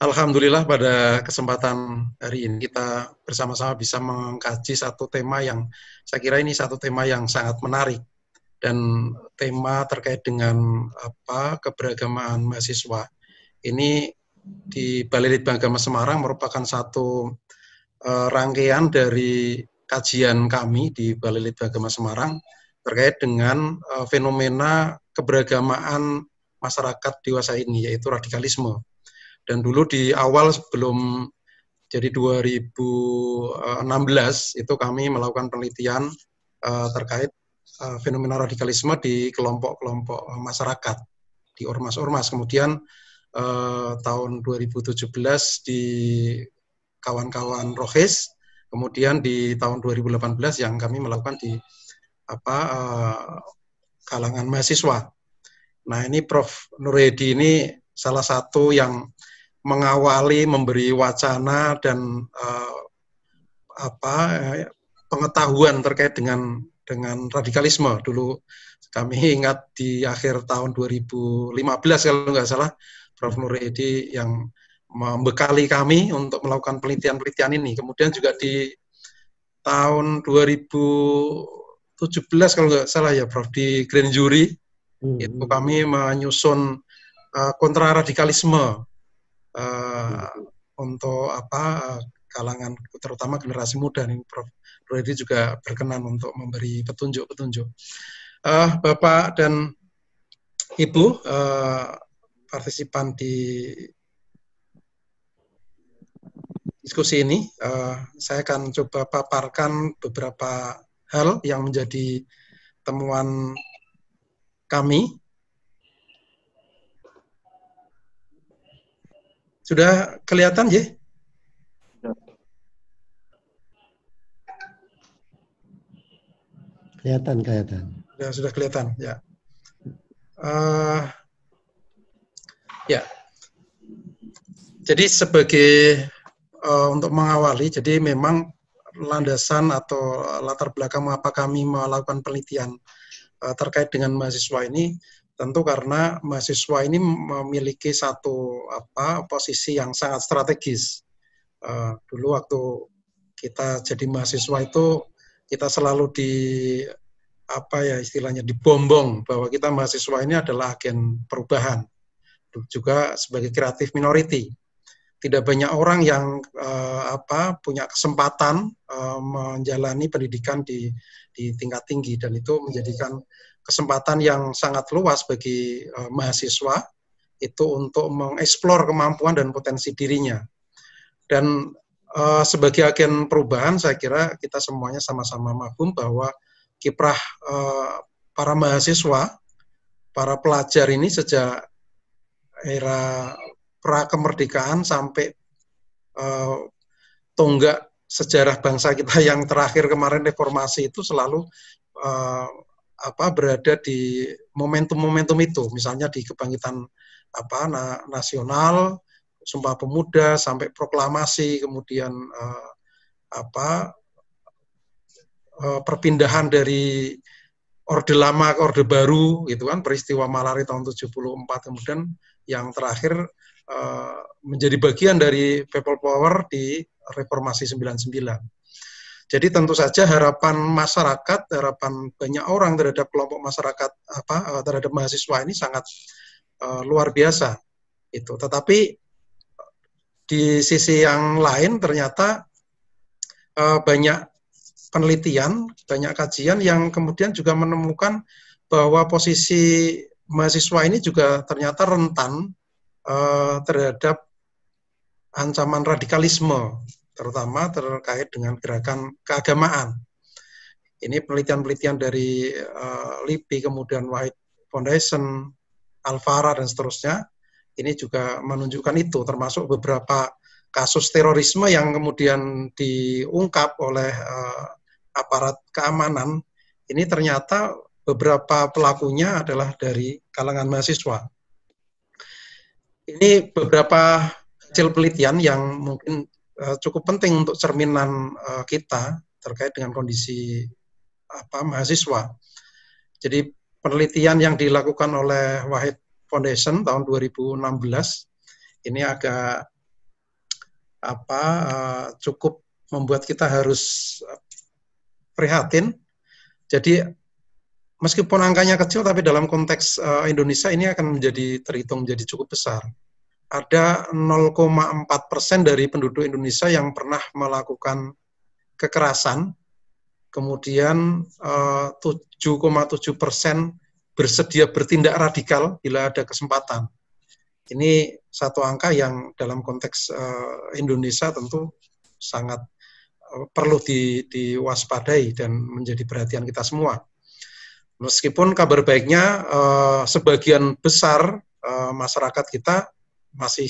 Alhamdulillah pada kesempatan hari ini kita bersama-sama bisa mengkaji satu tema yang saya kira ini satu tema yang sangat menarik dan tema terkait dengan keberagaman mahasiswa. Ini di Balai Litbang Agama Semarang merupakan satu rangkaian dari kajian kami di Balai Litbang Agama Semarang terkait dengan fenomena keberagamaan masyarakat dewasa ini, yaitu radikalisme. Dan dulu di awal sebelum jadi 2016 itu kami melakukan penelitian terkait fenomena radikalisme di kelompok-kelompok masyarakat, di ormas-ormas. Kemudian tahun 2017 di kawan-kawan Rohis, kemudian di tahun 2018 yang kami melakukan di kalangan mahasiswa. Nah, ini Prof. Nurhedi ini salah satu yang mengawali, memberi wacana dan pengetahuan terkait dengan radikalisme. Dulu kami ingat di akhir tahun 2015 kalau nggak salah, Prof. Nurhedi yang membekali kami untuk melakukan penelitian-penelitian ini. Kemudian juga di tahun 2017 kalau nggak salah ya, Prof, di Grand Jury itu kami menyusun kontraradikalisme untuk kalangan terutama generasi muda nih, Prof. Nurhedi juga berkenan untuk memberi petunjuk-petunjuk. Bapak dan Ibu partisipan di diskusi ini, saya akan coba paparkan beberapa hal yang menjadi temuan kami. Sudah kelihatan, ya? Kelihatan. Sudah kelihatan, ya. Ya. Jadi sebagai untuk mengawali, jadi memang landasan atau latar belakang mengapa kami melakukan penelitian terkait dengan mahasiswa ini, tentu karena mahasiswa ini memiliki satu posisi yang sangat strategis. Dulu waktu kita jadi mahasiswa itu kita selalu istilahnya dibombong bahwa kita mahasiswa ini adalah agen perubahan, juga sebagai kreatif minority. Tidak banyak orang yang punya kesempatan menjalani pendidikan di tingkat tinggi, dan itu menjadikan kesempatan yang sangat luas bagi mahasiswa itu untuk mengeksplor kemampuan dan potensi dirinya. Dan sebagai agen perubahan, saya kira kita semuanya sama-sama mafhum bahwa kiprah para mahasiswa, para pelajar ini sejak era pra-kemerdekaan sampai tonggak sejarah bangsa kita yang terakhir kemarin reformasi itu selalu berada di momentum-momentum itu, misalnya di kebangkitan nasional, Sumpah Pemuda sampai proklamasi, kemudian perpindahan dari Orde Lama ke Orde Baru, gitu kan, peristiwa Malari tahun 74, kemudian yang terakhir menjadi bagian dari people power di reformasi 99. Jadi tentu saja harapan masyarakat, harapan banyak orang terhadap kelompok masyarakat terhadap mahasiswa ini sangat luar biasa itu. Tetapi di sisi yang lain ternyata banyak penelitian, banyak kajian yang kemudian juga menemukan bahwa posisi mahasiswa ini juga ternyata rentan terhadap ancaman radikalisme, terutama terkait dengan gerakan keagamaan. Ini penelitian-penelitian dari LIPI, kemudian White Foundation, Al-Farah, dan seterusnya, ini juga menunjukkan itu, termasuk beberapa kasus terorisme yang kemudian diungkap oleh aparat keamanan, ini ternyata beberapa pelakunya adalah dari kalangan mahasiswa. Ini beberapa hasil penelitian yang mungkin cukup penting untuk cerminan kita terkait dengan kondisi mahasiswa. Jadi penelitian yang dilakukan oleh White Foundation tahun 2016 ini agak cukup membuat kita harus prihatin. Jadi meskipun angkanya kecil, tapi dalam konteks Indonesia ini akan terhitung menjadi cukup besar. Ada 0,4% dari penduduk Indonesia yang pernah melakukan kekerasan, kemudian 7,7% bersedia bertindak radikal bila ada kesempatan. Ini satu angka yang dalam konteks Indonesia tentu sangat perlu diwaspadai dan menjadi perhatian kita semua. Meskipun kabar baiknya sebagian besar masyarakat kita masih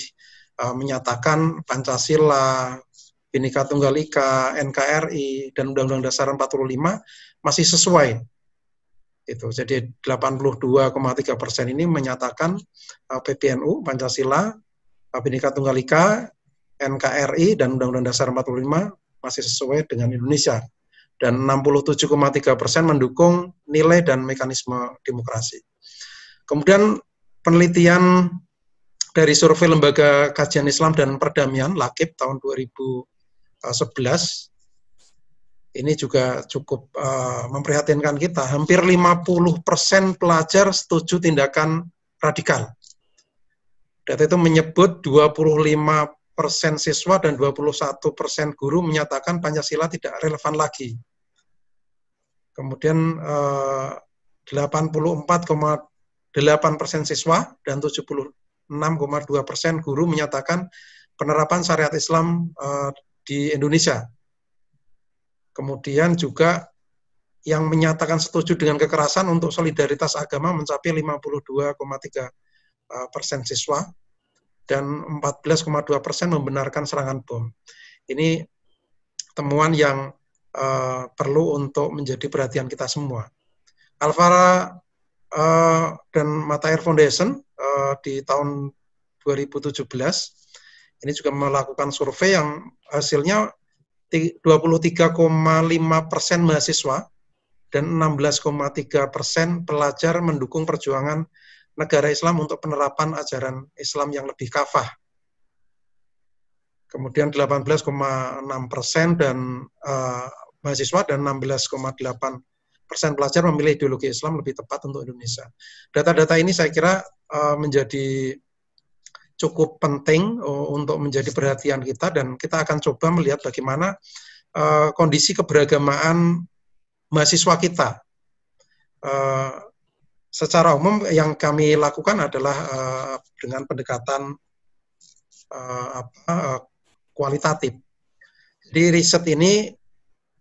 menyatakan Pancasila, Bhinneka Tunggal Ika, NKRI, dan Undang-Undang Dasar 45 masih sesuai. Jadi 82,3% ini menyatakan PBNU, Pancasila, Bhinneka Tunggal Ika, NKRI, dan Undang-Undang Dasar 45 masih sesuai dengan Indonesia. Dan 67,3% mendukung nilai dan mekanisme demokrasi. Kemudian penelitian dari survei Lembaga Kajian Islam dan Perdamaian, LAKIP, tahun 2011, ini juga cukup memprihatinkan kita. Hampir 50% pelajar setuju tindakan radikal. Data itu menyebut 25% siswa dan 21% guru menyatakan Pancasila tidak relevan lagi. Kemudian 84,8% siswa dan 76,2% guru menyatakan penerapan syariat Islam di Indonesia. Kemudian juga yang menyatakan setuju dengan kekerasan untuk solidaritas agama mencapai 52,3% siswa dan 14,2% membenarkan serangan bom. Ini temuan yang perlu untuk menjadi perhatian kita semua. Al-Farah dan Mata Air Foundation di tahun 2017 ini juga melakukan survei yang hasilnya 23,5% mahasiswa dan 16,3% pelajar mendukung perjuangan negara Islam untuk penerapan ajaran Islam yang lebih kafah. Kemudian 18,6% dan mahasiswa dan 16,8% pelajar memilih ideologi Islam lebih tepat untuk Indonesia. Data-data ini saya kira menjadi cukup penting untuk menjadi perhatian kita, dan kita akan coba melihat bagaimana kondisi keberagamaan mahasiswa kita. Secara umum yang kami lakukan adalah dengan pendekatan kualitatif. Di riset ini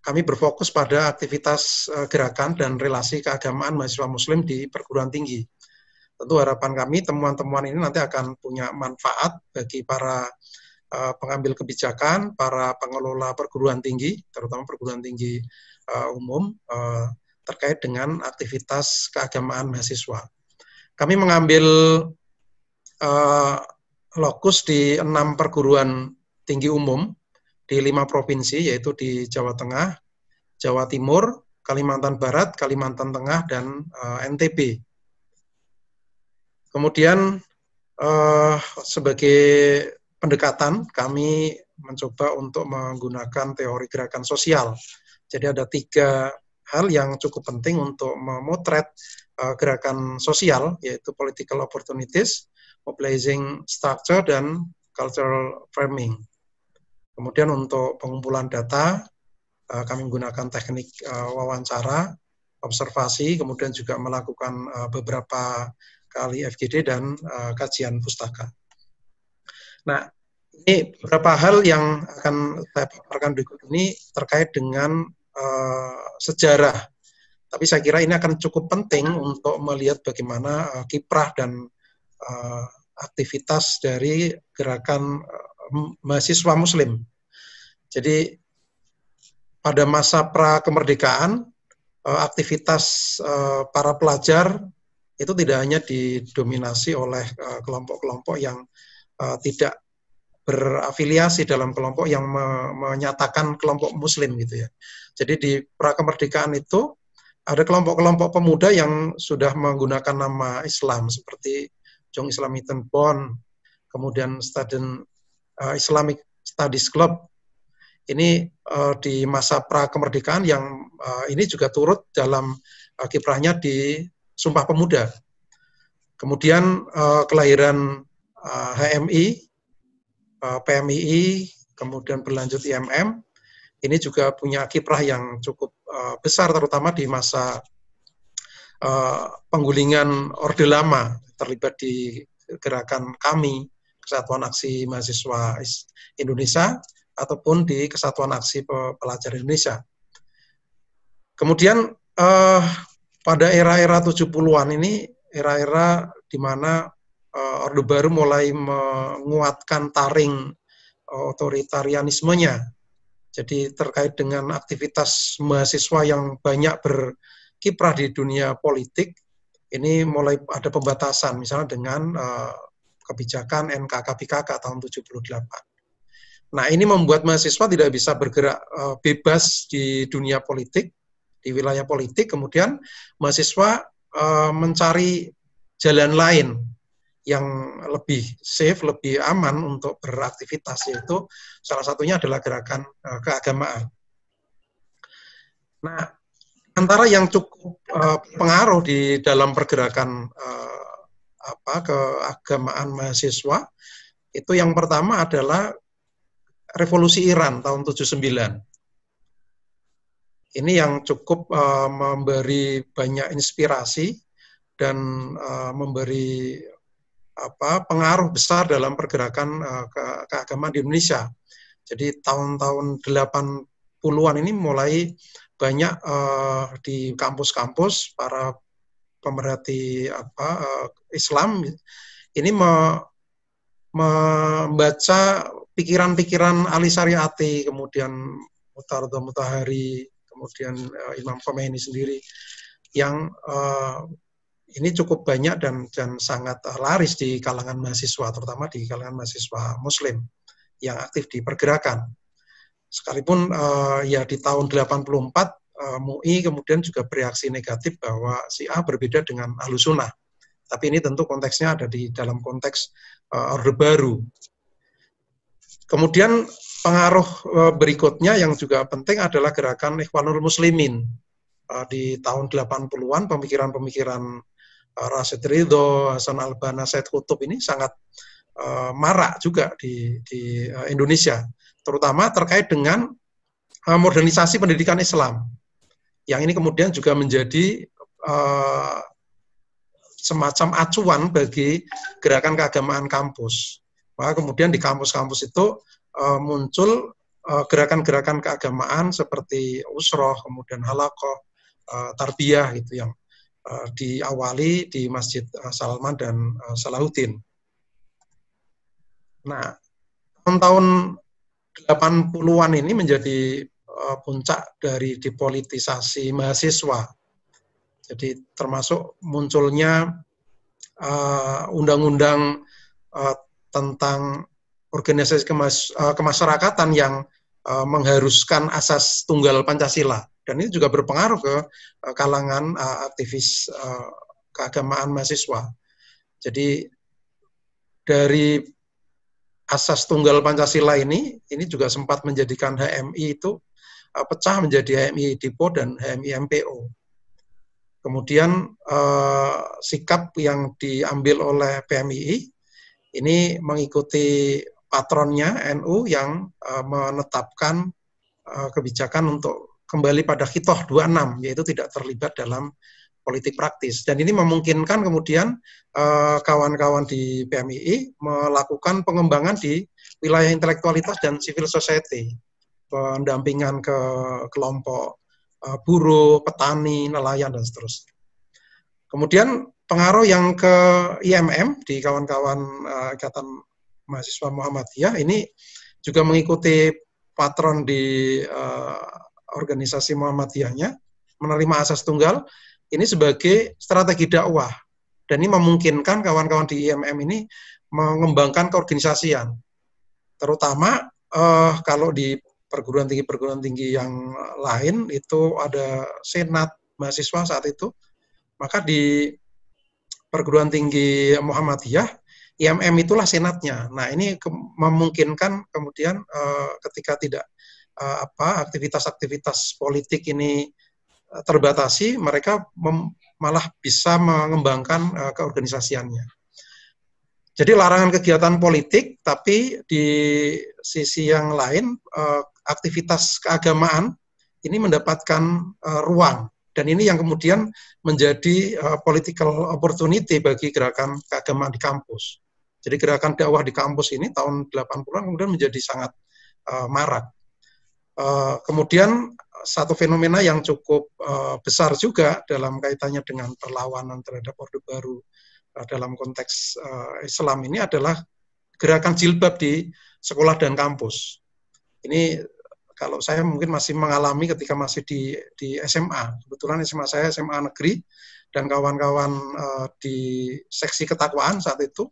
kami berfokus pada aktivitas gerakan dan relasi keagamaan mahasiswa Muslim di perguruan tinggi. Tentu harapan kami temuan-temuan ini nanti akan punya manfaat bagi para pengambil kebijakan, para pengelola perguruan tinggi, terutama perguruan tinggi umum, terkait dengan aktivitas keagamaan mahasiswa. Kami mengambil lokus di 6 perguruan tinggi umum di 5 provinsi, yaitu di Jawa Tengah, Jawa Timur, Kalimantan Barat, Kalimantan Tengah, dan NTB. Kemudian sebagai pendekatan kami mencoba untuk menggunakan teori gerakan sosial. Jadi ada 3 hal yang cukup penting untuk memotret gerakan sosial, yaitu political opportunities, mobilizing structure, dan cultural framing. Kemudian untuk pengumpulan data, kami menggunakan teknik wawancara, observasi, kemudian juga melakukan beberapa kali FGD dan kajian pustaka. Nah, ini beberapa hal yang akan saya paparkan berikut ini terkait dengan sejarah. Tapi saya kira ini akan cukup penting untuk melihat bagaimana kiprah dan aktivitas dari gerakan mahasiswa Muslim. Jadi pada masa pra-kemerdekaan, aktivitas para pelajar itu tidak hanya didominasi oleh kelompok-kelompok yang tidak berafiliasi dalam kelompok yang menyatakan kelompok Muslim gitu ya. Jadi di pra-kemerdekaan itu ada kelompok-kelompok pemuda yang sudah menggunakan nama Islam seperti Jong Islamiten Bond, kemudian Student Islamic Studies Club. Ini di masa pra-kemerdekaan yang ini juga turut dalam kiprahnya di Sumpah Pemuda. Kemudian kelahiran HMI, PMII, kemudian berlanjut IMM, ini juga punya kiprah yang cukup besar, terutama di masa penggulingan Orde Lama, terlibat di gerakan KAMI, Kesatuan Aksi Mahasiswa Indonesia, ataupun di Kesatuan Aksi Pelajar Indonesia. Kemudian pada era-era 70-an ini, era-era di mana Orde Baru mulai menguatkan taring otoritarianismenya. Jadi terkait dengan aktivitas mahasiswa yang banyak berkiprah di dunia politik, ini mulai ada pembatasan, misalnya dengan kebijakan NKK-PKK tahun 78. Nah, ini membuat mahasiswa tidak bisa bergerak bebas di dunia politik, di wilayah politik. Kemudian mahasiswa mencari jalan lain yang lebih safe, lebih aman untuk beraktivitas, yaitu salah satunya adalah gerakan keagamaan. Nah, antara yang cukup pengaruh di dalam pergerakan keagamaan mahasiswa, itu yang pertama adalah Revolusi Iran tahun 79. Ini yang cukup memberi banyak inspirasi dan memberi pengaruh besar dalam pergerakan keagamaan di Indonesia. Jadi tahun-tahun 80-an ini mulai banyak di kampus-kampus para pemerhati Islam ini membaca pikiran-pikiran Ali Syariati, kemudian Murtada Mutahari, kemudian Imam Khomeini sendiri, yang ini cukup banyak dan sangat laris di kalangan mahasiswa, terutama di kalangan mahasiswa Muslim yang aktif di pergerakan. Sekalipun ya di tahun 84 MUI kemudian juga bereaksi negatif bahwa Syiah berbeda dengan Ahlussunnah. Tapi ini tentu konteksnya ada di dalam konteks Orde Baru. Kemudian pengaruh berikutnya yang juga penting adalah gerakan Ikhwanul Muslimin. Di tahun 80-an pemikiran-pemikiran Rashid Ridho, Hasan Al-Banna, Said Qutb ini sangat marak juga di Indonesia, terutama terkait dengan modernisasi pendidikan Islam. Yang ini kemudian juga menjadi semacam acuan bagi gerakan keagamaan kampus. Maka kemudian di kampus-kampus itu muncul gerakan-gerakan keagamaan seperti usroh, kemudian halaqah, tarbiyah gitu yang diawali di Masjid Salman dan Salahuddin. Nah, tahun-tahun 80-an ini menjadi puncak dari depolitisasi mahasiswa. Jadi termasuk munculnya undang-undang tentang organisasi kemasyarakatan yang mengharuskan asas tunggal Pancasila. Dan ini juga berpengaruh ke kalangan aktivis keagamaan mahasiswa. Jadi dari asas tunggal Pancasila ini juga sempat menjadikan HMI itu pecah menjadi HMI Dipo dan HMI MPO. Kemudian sikap yang diambil oleh PMII ini mengikuti patronnya NU yang menetapkan kebijakan untuk kembali pada Khitoh 26, yaitu tidak terlibat dalam politik praktis. Dan ini memungkinkan kemudian kawan-kawan di PMII melakukan pengembangan di wilayah intelektualitas dan civil society, pendampingan ke kelompok buruh, petani, nelayan, dan seterusnya. Kemudian pengaruh yang ke IMM di kawan-kawan Ikatan Mahasiswa Muhammadiyah ini juga mengikuti patron di organisasi Muhammadiyahnya, menerima asas tunggal ini sebagai strategi dakwah. Dan ini memungkinkan kawan-kawan di IMM ini mengembangkan keorganisasian. Terutama kalau di perguruan tinggi yang lain itu ada senat mahasiswa saat itu, maka di perguruan tinggi Muhammadiyah IMM itulah senatnya. Nah, ini memungkinkan kemudian ketika tidak aktivitas-aktivitas politik ini terbatasi, mereka malah bisa mengembangkan keorganisasiannya. Jadi larangan kegiatan politik, tapi di sisi yang lain aktivitas keagamaan ini mendapatkan ruang. Dan ini yang kemudian menjadi political opportunity bagi gerakan keagamaan di kampus. Jadi gerakan dakwah di kampus ini tahun 80-an kemudian menjadi sangat marak. Kemudian satu fenomena yang cukup besar juga dalam kaitannya dengan perlawanan terhadap Orde Baru dalam konteks Islam ini adalah gerakan jilbab di sekolah dan kampus. Ini kalau saya mungkin masih mengalami ketika masih di SMA. Kebetulan SMA saya SMA negeri dan kawan-kawan di seksi ketakwaan saat itu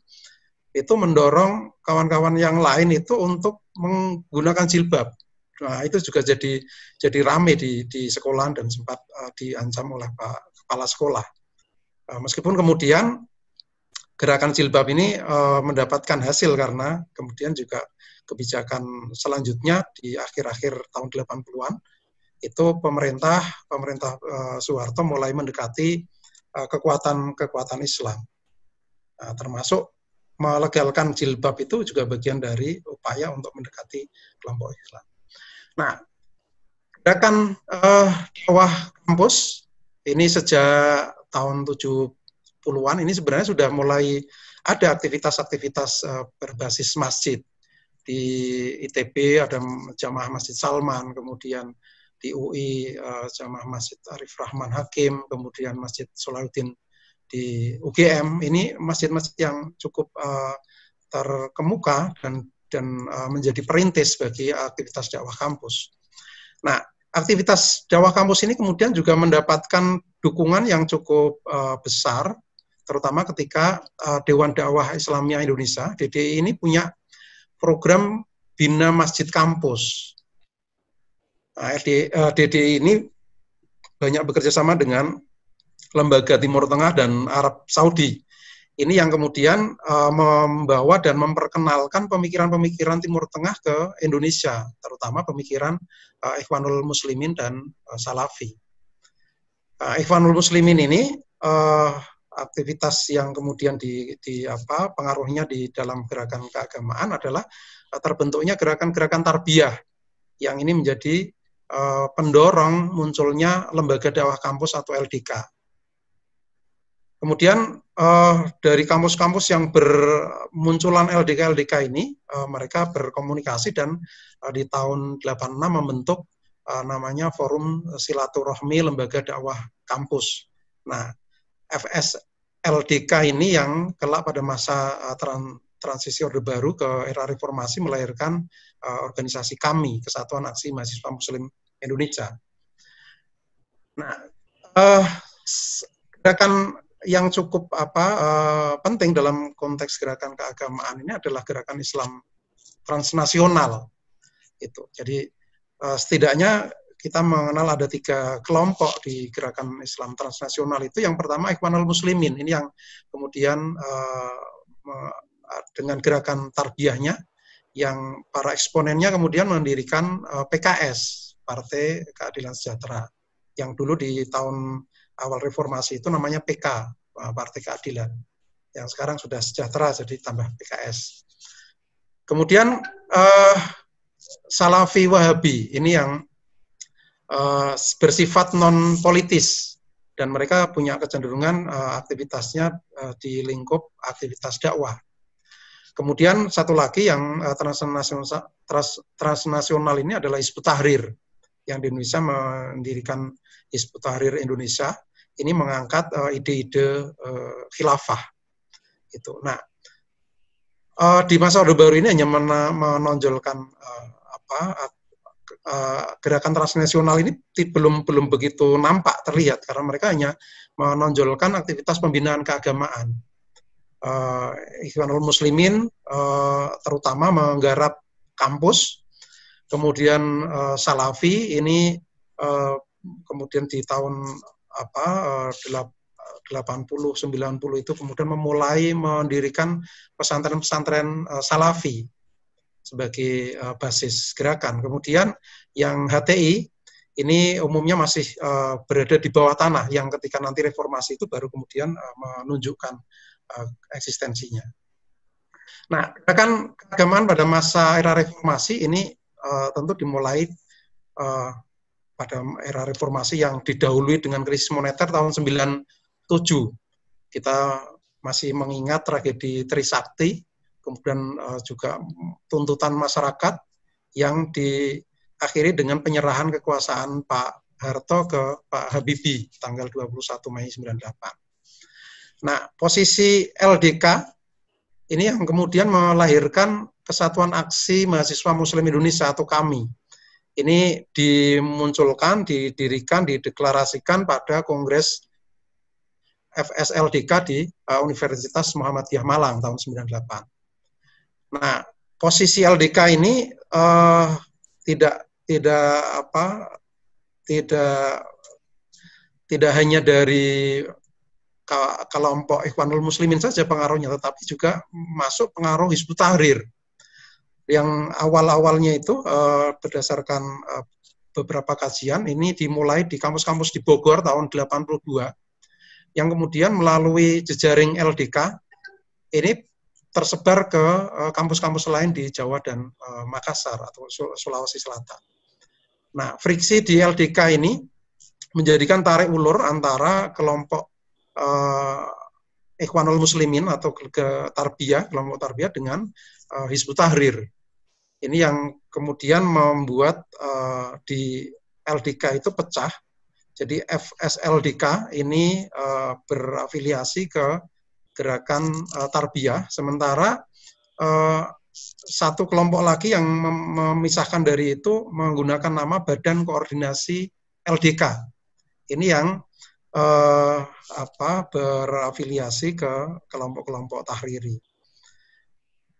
mendorong kawan-kawan yang lain itu untuk menggunakan jilbab. Nah, itu juga jadi rame di sekolahan dan sempat diancam oleh Pak Kepala Sekolah. Meskipun kemudian gerakan jilbab ini mendapatkan hasil karena kemudian juga kebijakan selanjutnya di akhir-akhir tahun 80-an itu pemerintah Soeharto mulai mendekati kekuatan Islam. Nah, termasuk melegalkan jilbab itu juga bagian dari upaya untuk mendekati kelompok Islam. Nah, gerakan dakwah kampus ini sejak tahun 70-an ini sebenarnya sudah mulai ada aktivitas-aktivitas berbasis masjid. Di ITB ada Jamaah Masjid Salman, kemudian di UI Jamaah Masjid Arif Rahman Hakim, kemudian Masjid Solahuddin di UGM. Ini masjid-masjid yang cukup terkemuka dan menjadi perintis bagi aktivitas dakwah kampus. Nah, aktivitas dakwah kampus ini kemudian juga mendapatkan dukungan yang cukup besar, terutama ketika Dewan Dakwah Islamiyah Indonesia, DDI ini punya program Bina Masjid Kampus. Nah, DDI ini banyak bekerja sama dengan lembaga Timur Tengah dan Arab Saudi. Ini yang kemudian membawa dan memperkenalkan pemikiran-pemikiran Timur Tengah ke Indonesia, terutama pemikiran Ikhwanul Muslimin dan Salafi. Ikhwanul Muslimin ini aktivitas yang kemudian pengaruhnya di dalam gerakan keagamaan adalah terbentuknya gerakan-gerakan tarbiyah yang ini menjadi pendorong munculnya lembaga dakwah kampus atau LDK. Kemudian dari kampus-kampus yang bermunculan LDK ini mereka berkomunikasi dan di tahun 86 membentuk namanya Forum Silaturahmi Lembaga Dakwah Kampus. Nah, FSLDK ini yang kelak pada masa transisi Orde Baru ke era reformasi melahirkan organisasi KAMI, Kesatuan Aksi Mahasiswa Muslim Indonesia. Nah, gerakan yang cukup penting dalam konteks gerakan keagamaan ini adalah gerakan Islam transnasional. Itu. Jadi setidaknya kita mengenal ada 3 kelompok di gerakan Islam transnasional itu. Yang pertama Ikhwanul Muslimin, ini yang kemudian dengan gerakan tarbiyahnya, yang para eksponennya kemudian mendirikan PKS, Partai Keadilan Sejahtera, yang dulu di tahun awal reformasi itu namanya PK, Partai Keadilan, yang sekarang sudah sejahtera jadi tambah PKS. Kemudian Salafi Wahabi, ini yang bersifat non politis dan mereka punya kecenderungan aktivitasnya di lingkup aktivitas dakwah. Kemudian satu lagi yang transnasional ini adalah Hizbut Tahrir, yang di Indonesia mendirikan Hizbut Tahrir Indonesia. Ini mengangkat ide-ide khilafah. Itu. Nah, di masa Orde Baru ini hanya menonjolkan gerakan transnasional ini belum begitu nampak terlihat karena mereka hanya menonjolkan aktivitas pembinaan keagamaan. Ikhwanul Muslimin terutama menggarap kampus, kemudian Salafi ini kemudian di tahun 80, 90 itu kemudian memulai mendirikan pesantren-pesantren Salafi sebagai basis gerakan. Kemudian yang HTI ini umumnya masih berada di bawah tanah, yang ketika nanti reformasi itu baru kemudian menunjukkan eksistensinya. Nah, gerakan keagamaan pada masa era reformasi ini tentu dimulai pada era reformasi yang didahului dengan krisis moneter tahun 97. Kita masih mengingat tragedi Trisakti, kemudian juga tuntutan masyarakat yang diakhiri dengan penyerahan kekuasaan Pak Harto ke Pak Habibie tanggal 21 Mei 98. Nah, posisi LDK ini yang kemudian melahirkan Kesatuan Aksi Mahasiswa Muslim Indonesia atau KAMI. Ini dimunculkan, didirikan, dideklarasikan pada Kongres FSLDK di Universitas Muhammadiyah Malang tahun 98. Nah, posisi LDK ini tidak hanya dari kelompok Ikhwanul Muslimin saja pengaruhnya, tetapi juga masuk pengaruh Hizbut Tahrir yang awal-awalnya itu berdasarkan beberapa kajian ini dimulai di kampus-kampus di Bogor tahun 82, yang kemudian melalui jejaring LDK ini tersebar ke kampus-kampus lain di Jawa dan Makassar atau Sulawesi Selatan. Nah, friksi di LDK ini menjadikan tarik ulur antara kelompok Ikhwanul Muslimin atau kelompok Tarbiyah dengan Hizbut Tahrir. Ini yang kemudian membuat di LDK itu pecah. Jadi FSLDK ini berafiliasi ke gerakan Tarbiyah, sementara satu kelompok lagi yang memisahkan dari itu menggunakan nama Badan Koordinasi LDK. Ini yang berafiliasi ke kelompok-kelompok tahriri.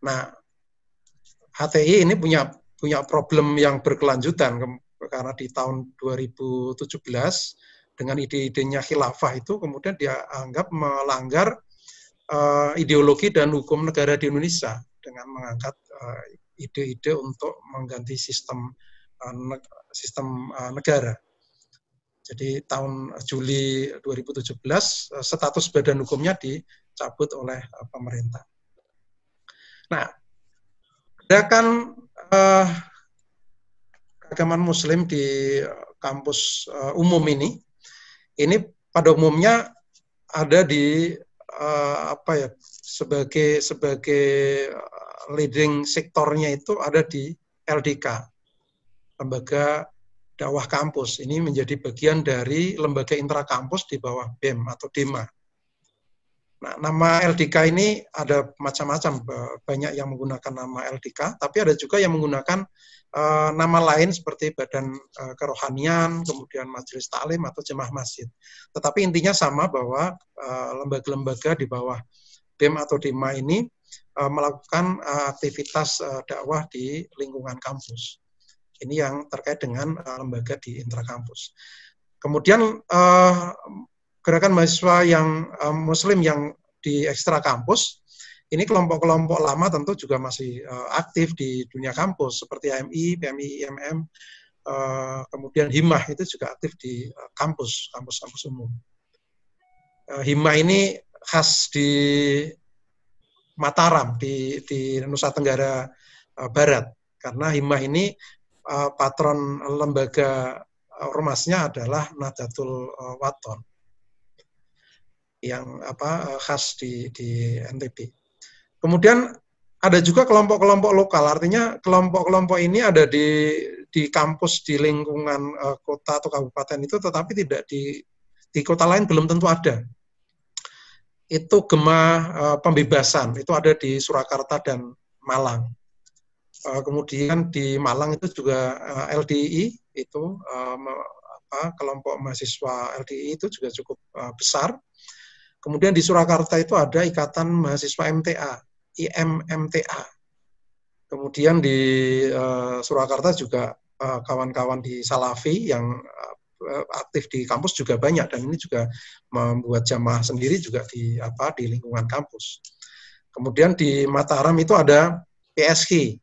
Nah, HTI ini punya problem yang berkelanjutan karena di tahun 2017 dengan ide-idenya khilafah itu kemudian dia anggap melanggar ideologi dan hukum negara di Indonesia dengan mengangkat ide-ide untuk mengganti sistem negara. Jadi tahun Juli 2017 status badan hukumnya dicabut oleh pemerintah. Nah, gerakan keagamaan Muslim di kampus umum ini pada umumnya ada di sebagai leading sektornya itu ada di LDK, lembaga dakwah kampus. Ini menjadi bagian dari lembaga intrakampus di bawah BEM atau DEMA. Nah, nama LDK ini ada macam-macam, banyak yang menggunakan nama LDK, tapi ada juga yang menggunakan nama lain seperti Badan Kerohanian, kemudian Majelis Taklim atau Jemaah Masjid. Tetapi intinya sama bahwa lembaga-lembaga di bawah BEM atau DEMA ini melakukan aktivitas dakwah di lingkungan kampus. Ini yang terkait dengan lembaga di intrakampus. Kemudian gerakan mahasiswa yang Muslim yang di ekstra kampus, ini kelompok-kelompok lama tentu juga masih aktif di dunia kampus seperti AMI, PMI, IMM, kemudian Himmah itu juga aktif di kampus-kampus umum. Himmah ini khas di Mataram di Nusa Tenggara Barat, karena Himmah ini patron lembaga ormasnya adalah Nahdlatul Wathon yang khas di NTB. Kemudian ada juga kelompok-kelompok lokal, artinya kelompok-kelompok ini ada di kampus di lingkungan kota atau kabupaten itu, tetapi tidak di kota lain belum tentu ada. Itu Gema Pembebasan, itu ada di Surakarta dan Malang. Kemudian di Malang itu juga LDI, itu kelompok mahasiswa LDI itu juga cukup besar. Kemudian di Surakarta itu ada Ikatan Mahasiswa MTA, IMMTA. Kemudian di Surakarta juga kawan-kawan di Salafi yang aktif di kampus juga banyak, dan ini juga membuat jamaah sendiri juga di lingkungan kampus. Kemudian di Mataram itu ada PSG,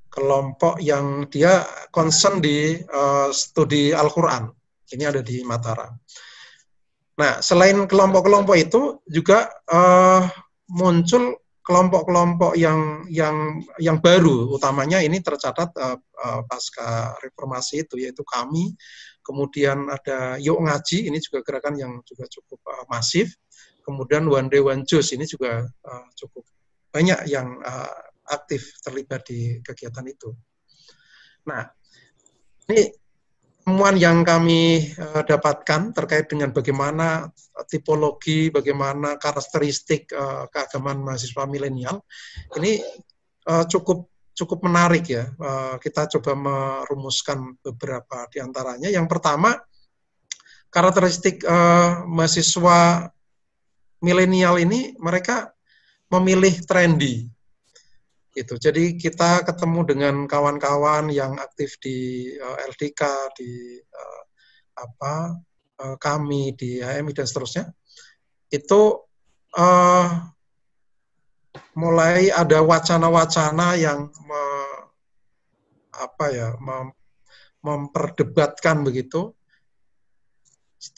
kelompok yang dia concern di studi Al-Quran. Ini ada di Mataram. Nah, selain kelompok-kelompok itu juga muncul kelompok-kelompok yang baru, utamanya ini tercatat pasca reformasi itu, yaitu kami, kemudian ada Yuk Ngaji, ini juga gerakan yang juga cukup masif, kemudian One Day One Juz, ini juga cukup banyak yang aktif terlibat di kegiatan itu. Nah, ini temuan yang kami dapatkan terkait dengan bagaimana tipologi, bagaimana karakteristik keagamaan mahasiswa milenial, ini cukup menarik ya. Kita coba merumuskan beberapa di antaranya. Yang pertama, karakteristik mahasiswa milenial ini, mereka memilih trendy. Gitu. Jadi kita ketemu dengan kawan-kawan yang aktif di LDK, di kami di HMI dan seterusnya, itu mulai ada wacana-wacana yang memperdebatkan begitu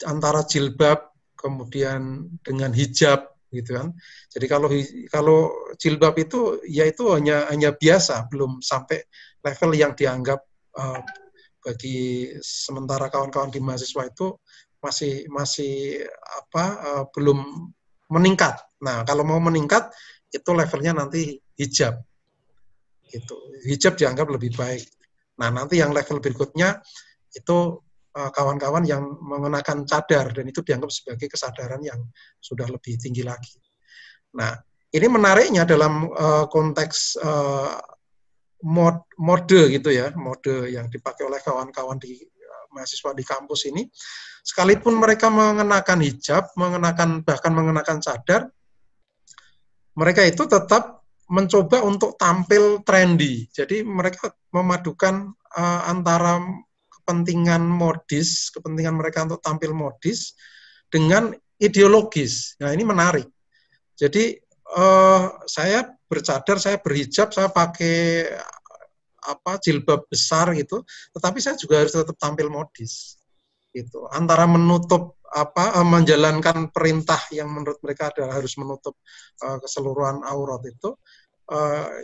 antara jilbab kemudian dengan hijab, gitu kan. Jadi kalau jilbab itu ya itu hanya biasa, belum sampai level yang dianggap bagi sementara kawan-kawan di mahasiswa itu masih belum meningkat. Nah, kalau mau meningkat itu levelnya nanti hijab. Gitu. Hijab dianggap lebih baik. Nah, nanti yang level berikutnya itu kawan-kawan yang mengenakan cadar, dan itu dianggap sebagai kesadaran yang sudah lebih tinggi lagi. Nah, ini menariknya dalam konteks mode gitu ya, mode yang dipakai oleh kawan-kawan di mahasiswa di kampus ini, sekalipun mereka mengenakan hijab, bahkan mengenakan cadar, mereka itu tetap mencoba untuk tampil trendy. Jadi mereka memadukan antara kepentingan modis, kepentingan mereka untuk tampil modis dengan ideologis. Nah, ini menarik. Jadi saya bercadar, saya berhijab, saya pakai jilbab besar gitu, tetapi saya juga harus tetap tampil modis. Gitu. Antara menutup menjalankan perintah yang menurut mereka adalah harus menutup keseluruhan aurat itu,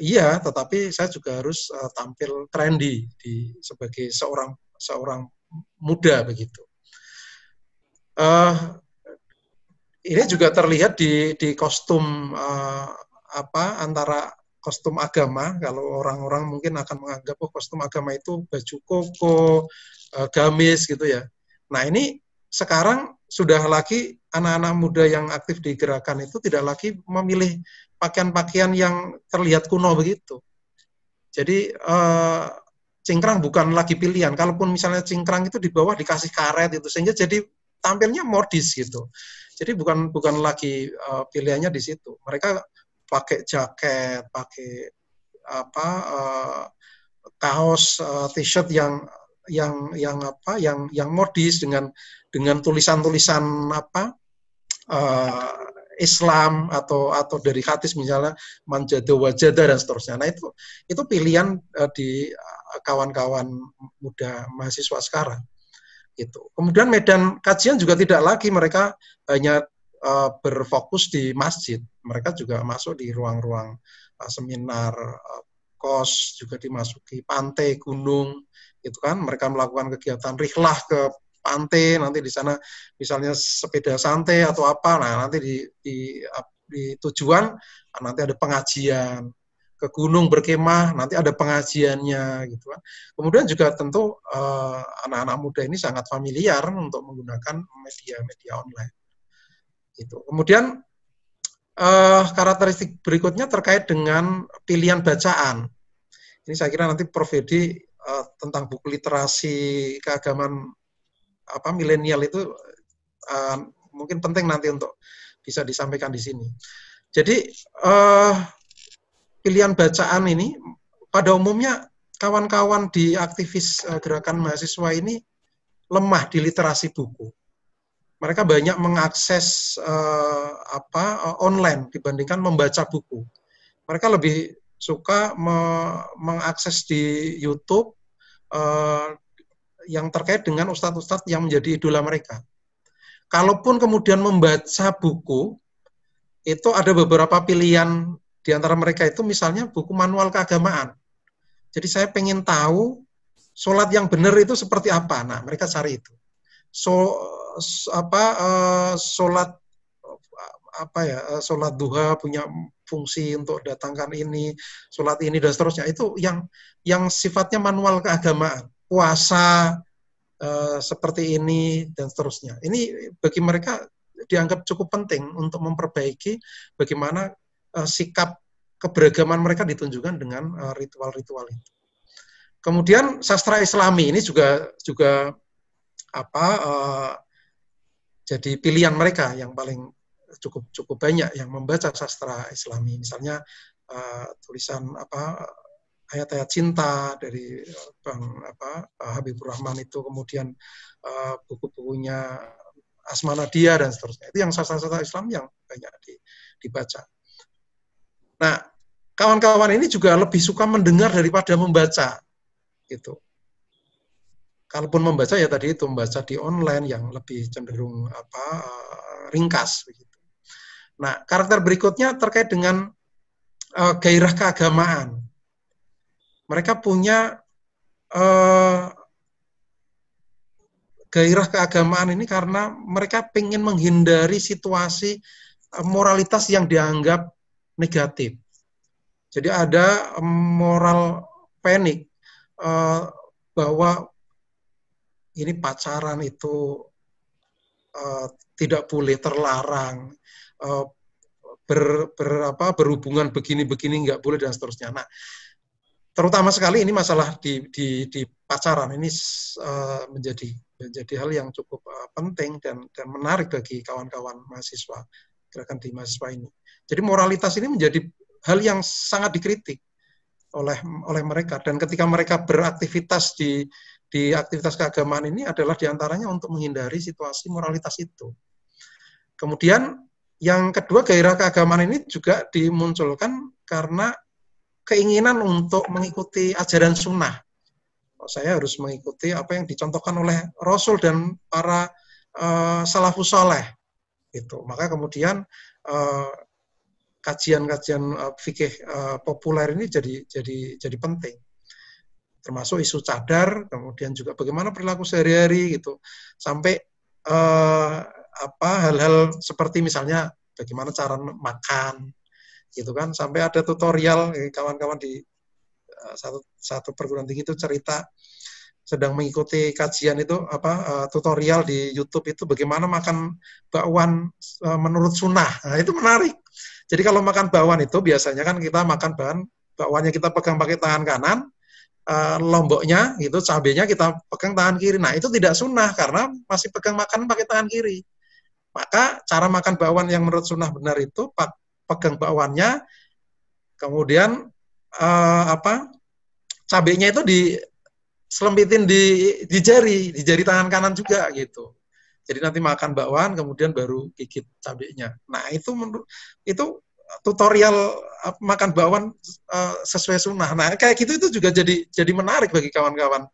iya, tetapi saya juga harus tampil trendy sebagai seorang muda begitu. Ini juga terlihat di kostum antara kostum agama. Kalau orang-orang mungkin akan menganggap kostum agama itu baju koko, gamis gitu ya. Nah, ini sekarang sudah lagi anak-anak muda yang aktif di gerakan itu tidak lagi memilih pakaian-pakaian yang terlihat kuno begitu. Jadi cingkrang bukan lagi pilihan. Kalaupun misalnya cingkrang itu di bawah dikasih karet itu, sehingga jadi tampilnya modis gitu. Jadi bukan lagi pilihannya di situ. Mereka pakai jaket, pakai kaos, t-shirt yang modis dengan tulisan-tulisan Islam atau dari hadis misalnya manjada wajada dan seterusnya. Nah, itu pilihan di kawan-kawan muda mahasiswa sekarang. Gitu. Kemudian medan kajian juga tidak lagi mereka hanya berfokus di masjid. Mereka juga masuk di ruang-ruang seminar, kos, juga dimasuki pantai, gunung, gitu kan. Mereka melakukan kegiatan rihlah ke pantai, nanti di sana misalnya sepeda santai atau apa, nah nanti di tujuan nanti ada pengajian, ke gunung berkemah nanti ada pengajiannya gitu kan. Kemudian juga tentu anak-anak muda ini sangat familiar untuk menggunakan media online. Gitu. Kemudian karakteristik berikutnya terkait dengan pilihan bacaan. Ini saya kira nanti Prof. Edi tentang buku literasi keagamaan milenial itu mungkin penting nanti untuk bisa disampaikan di sini. Jadi pilihan bacaan ini pada umumnya kawan-kawan di aktivis gerakan mahasiswa ini lemah di literasi buku. Mereka banyak mengakses online dibandingkan membaca buku. Mereka lebih suka mengakses di YouTube yang terkait dengan ustadz-ustadz yang menjadi idola mereka. Kalaupun kemudian membaca buku, itu ada beberapa pilihan di antara mereka itu misalnya buku manual keagamaan. Jadi saya pengen tahu sholat yang benar itu seperti apa. Nah, mereka cari itu. Sholat duha punya fungsi untuk datangkan ini, sholat ini dan seterusnya. Itu yang sifatnya manual keagamaan. Puasa seperti ini dan seterusnya. Ini bagi mereka dianggap cukup penting untuk memperbaiki bagaimana sikap keberagaman mereka ditunjukkan dengan ritual-ritual itu. Kemudian sastra Islami ini juga jadi pilihan mereka yang paling cukup banyak yang membaca sastra Islami. Misalnya tulisan ayat-ayat cinta dari Bang Habibur Rahman itu, kemudian buku-bukunya Asma Nadia dan seterusnya. Itu yang sastra-sastra Islam yang banyak dibaca. Nah, kawan-kawan ini juga lebih suka mendengar daripada membaca, gitu. Kalaupun membaca ya tadi itu membaca di online yang lebih cenderung ringkas, begitu. Nah, karakter berikutnya terkait dengan gairah keagamaan. Mereka punya gairah keagamaan ini karena mereka ingin menghindari situasi moralitas yang dianggap negatif. Jadi ada moral panic bahwa ini pacaran itu tidak boleh, terlarang, berhubungan begini-begini nggak boleh dan seterusnya. Nah, terutama sekali ini masalah di pacaran ini menjadi hal yang cukup penting dan menarik bagi kawan-kawan mahasiswa gerakan di mahasiswa ini. Jadi moralitas ini menjadi hal yang sangat dikritik oleh mereka, dan ketika mereka beraktivitas di aktivitas keagamaan ini adalah diantaranya untuk menghindari situasi moralitas itu. Kemudian yang kedua, gairah keagamaan ini juga dimunculkan karena keinginan untuk mengikuti ajaran sunnah. Saya harus mengikuti apa yang dicontohkan oleh Rasul dan para salafus saleh. Gitu. Maka kemudian kajian-kajian fikih populer ini jadi penting. Termasuk isu cadar, kemudian juga bagaimana perilaku sehari-hari gitu. Sampai hal-hal seperti misalnya bagaimana cara makan gitu kan, sampai ada tutorial kawan-kawan di satu perguruan tinggi itu cerita sedang mengikuti kajian itu tutorial di YouTube itu bagaimana makan bakwan menurut sunnah. Nah, itu menarik. Jadi kalau makan bakwan itu biasanya kan kita makan bakwannya kita pegang pakai tangan kanan, lomboknya gitu, cabenya kita pegang tangan kiri. Nah, itu tidak sunnah karena masih pegang makan pakai tangan kiri. Maka cara makan bakwan yang menurut sunnah benar itu pegang bakwannya, kemudian cabenya itu diselempitin di jari tangan kanan juga gitu. Jadi nanti makan bakwan, kemudian baru gigit cabenya. Nah, itu tutorial makan bakwan sesuai sunnah. Nah, kayak gitu itu juga jadi menarik bagi kawan-kawan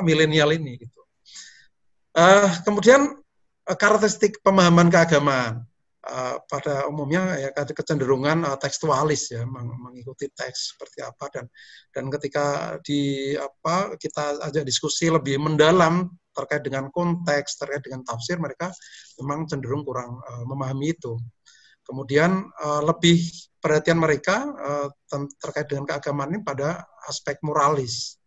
milenial ini gitu. Kemudian karakteristik pemahaman keagamaan pada umumnya ya kecenderungan tekstualis ya, mengikuti teks seperti apa, dan ketika kita ajak diskusi lebih mendalam terkait dengan konteks, terkait dengan tafsir, mereka memang cenderung kurang memahami itu. Kemudian lebih perhatian mereka terkait dengan keagamaan ini pada aspek moralis.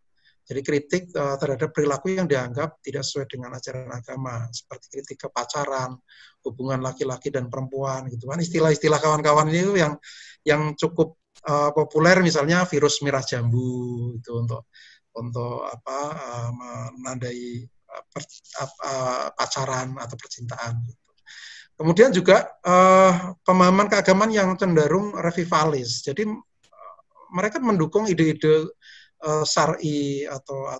Jadi kritik terhadap perilaku yang dianggap tidak sesuai dengan ajaran agama, seperti kritik kepacaran, hubungan laki-laki dan perempuan, gitu kan. Istilah-istilah kawan-kawan ini yang cukup populer, misalnya virus merah jambu itu untuk menandai pacaran atau percintaan. Gitu. Kemudian juga pemahaman keagamaan yang cenderung revivalis. Jadi mereka mendukung ide-ide syar'i atau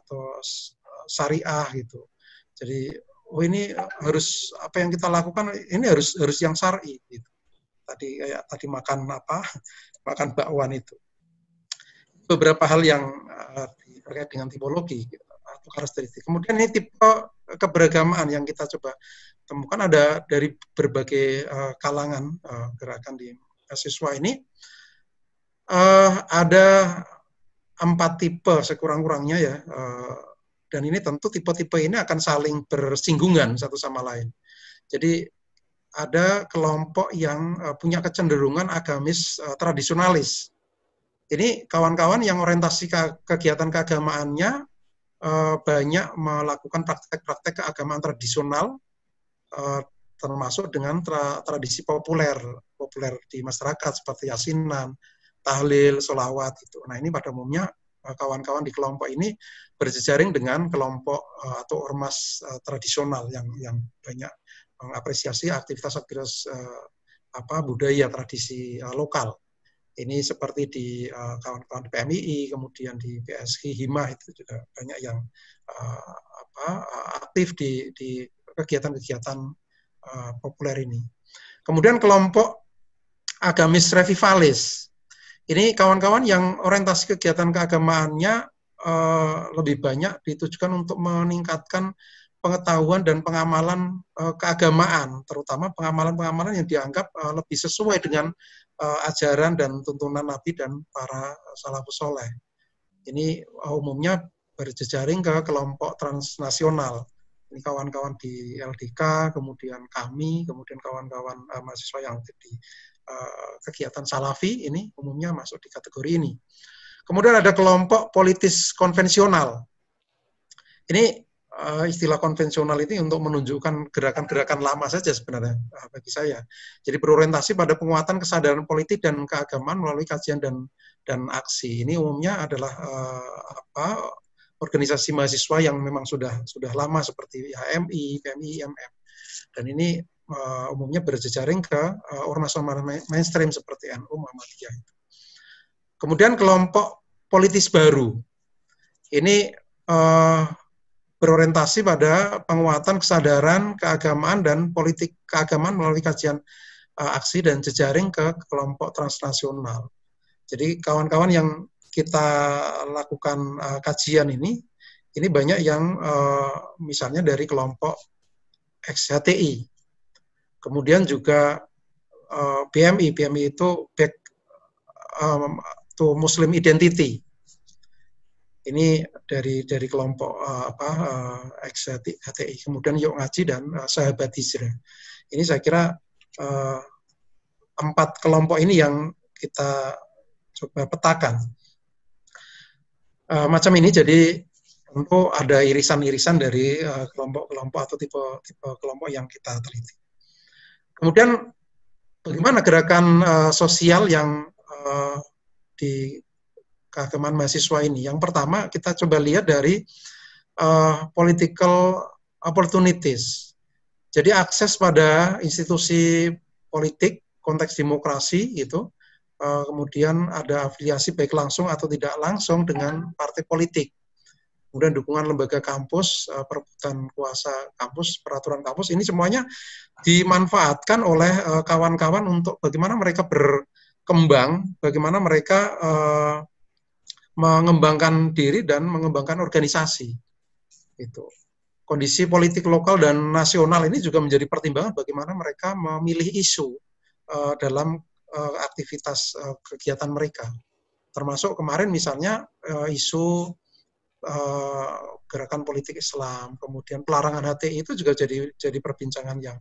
syariah gitu. Jadi ini harus apa yang kita lakukan ini harus yang syar'i gitu. Tadi makan makan bakwan itu. Beberapa hal yang terkait dengan tipologi atau karakteristik. Kemudian ini tipe keberagamaan yang kita coba temukan ada dari berbagai kalangan gerakan di mahasiswa ini. Ada 4 tipe sekurang-kurangnya ya, dan ini tentu tipe-tipe ini akan saling bersinggungan satu sama lain. Jadi ada kelompok yang punya kecenderungan agamis tradisionalis. Ini kawan-kawan yang orientasi kegiatan keagamaannya banyak melakukan praktek-praktek keagamaan tradisional, termasuk dengan tradisi populer di masyarakat seperti yasinan, tahlil, sholawat itu. Nah ini pada umumnya kawan-kawan di kelompok ini berjejaring dengan kelompok atau ormas tradisional yang banyak mengapresiasi aktivitas-aktivitas budaya tradisi lokal. Ini seperti di kawan-kawan PMII, kemudian di PSI, Himah itu juga banyak yang aktif di kegiatan-kegiatan populer ini. Kemudian kelompok agamis revivalis. Ini kawan-kawan yang orientasi kegiatan keagamaannya lebih banyak ditujukan untuk meningkatkan pengetahuan dan pengamalan keagamaan, terutama pengamalan-pengamalan yang dianggap lebih sesuai dengan ajaran dan tuntunan Nabi dan para salafus soleh. Ini umumnya berjejaring ke kelompok transnasional. Ini kawan-kawan di LDK, kemudian kami, kemudian kawan-kawan mahasiswa yang di kegiatan salafi, ini umumnya masuk di kategori ini. Kemudian ada kelompok politis konvensional. Ini istilah konvensional ini untuk menunjukkan gerakan-gerakan lama saja sebenarnya bagi saya. Jadi berorientasi pada penguatan kesadaran politik dan keagamaan melalui kajian dan aksi. Ini umumnya adalah organisasi mahasiswa yang memang sudah lama seperti HMI, PMI, IMM. Dan ini umumnya berjejaring ke ormas-ormas mainstream seperti NU, Muhammadiyah. Kemudian kelompok politis baru. Ini berorientasi pada penguatan kesadaran keagamaan dan politik keagamaan melalui kajian aksi dan jejaring ke kelompok transnasional. Jadi kawan-kawan yang kita lakukan kajian ini banyak yang misalnya dari kelompok XHTI, kemudian juga BMI itu Back to Muslim Identity. Ini dari kelompok XHTI, kemudian Yuk Ngaji dan Sahabat Hijrah. Ini saya kira 4 kelompok ini yang kita coba petakan. Macam ini, jadi tentu ada irisan-irisan dari kelompok-kelompok atau tipe kelompok yang kita teliti. Kemudian bagaimana gerakan sosial yang di keagamaan mahasiswa ini? Yang pertama kita coba lihat dari political opportunities. Jadi akses pada institusi politik, konteks demokrasi itu, kemudian ada afiliasi baik langsung atau tidak langsung dengan partai politik. Kemudian dukungan lembaga kampus, perebutan kuasa kampus, peraturan kampus, ini semuanya dimanfaatkan oleh kawan-kawan untuk bagaimana mereka berkembang, bagaimana mereka mengembangkan diri dan mengembangkan organisasi. Itu. Kondisi politik lokal dan nasional ini juga menjadi pertimbangan bagaimana mereka memilih isu dalam aktivitas kegiatan mereka. Termasuk kemarin misalnya isu gerakan politik Islam, kemudian pelarangan HTI itu juga jadi perbincangan yang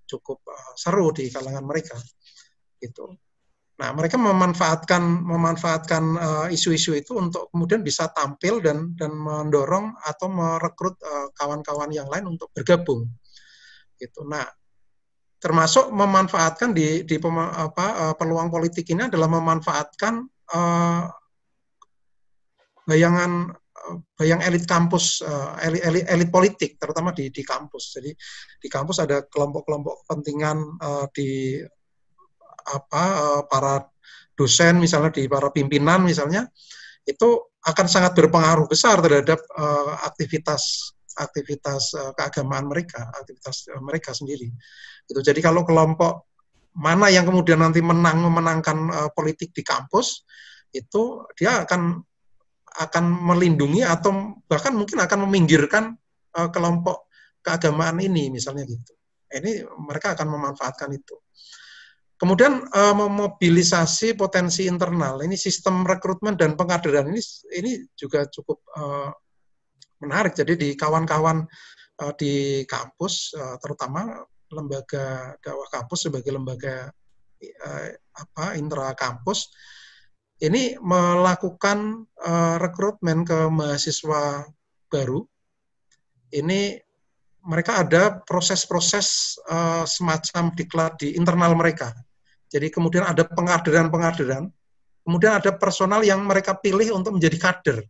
cukup seru di kalangan mereka. Gitu. Nah, mereka memanfaatkan isu-isu itu untuk kemudian bisa tampil dan mendorong atau merekrut kawan-kawan yang lain untuk bergabung. Gitu. Nah, termasuk memanfaatkan di peluang politik ini adalah memanfaatkan bayangan bayang elit kampus, elit politik, terutama di kampus. Jadi di kampus ada kelompok-kelompok kepentingan di para dosen, misalnya di para pimpinan, misalnya itu akan sangat berpengaruh besar terhadap aktivitas keagamaan mereka, aktivitas mereka sendiri. Gitu. Jadi kalau kelompok mana yang kemudian nanti memenangkan politik di kampus, itu dia akan melindungi atau bahkan mungkin akan meminggirkan kelompok keagamaan ini, misalnya gitu. Ini mereka akan memanfaatkan itu. Kemudian memobilisasi potensi internal. Ini sistem rekrutmen dan pengkaderan ini juga cukup menarik. Jadi di kawan-kawan di kampus, terutama lembaga dakwah kampus sebagai lembaga intra kampus, ini melakukan rekrutmen ke mahasiswa baru. Ini mereka ada proses-proses semacam diklat di internal mereka. Jadi kemudian ada pengkaderan, kemudian ada personal yang mereka pilih untuk menjadi kader.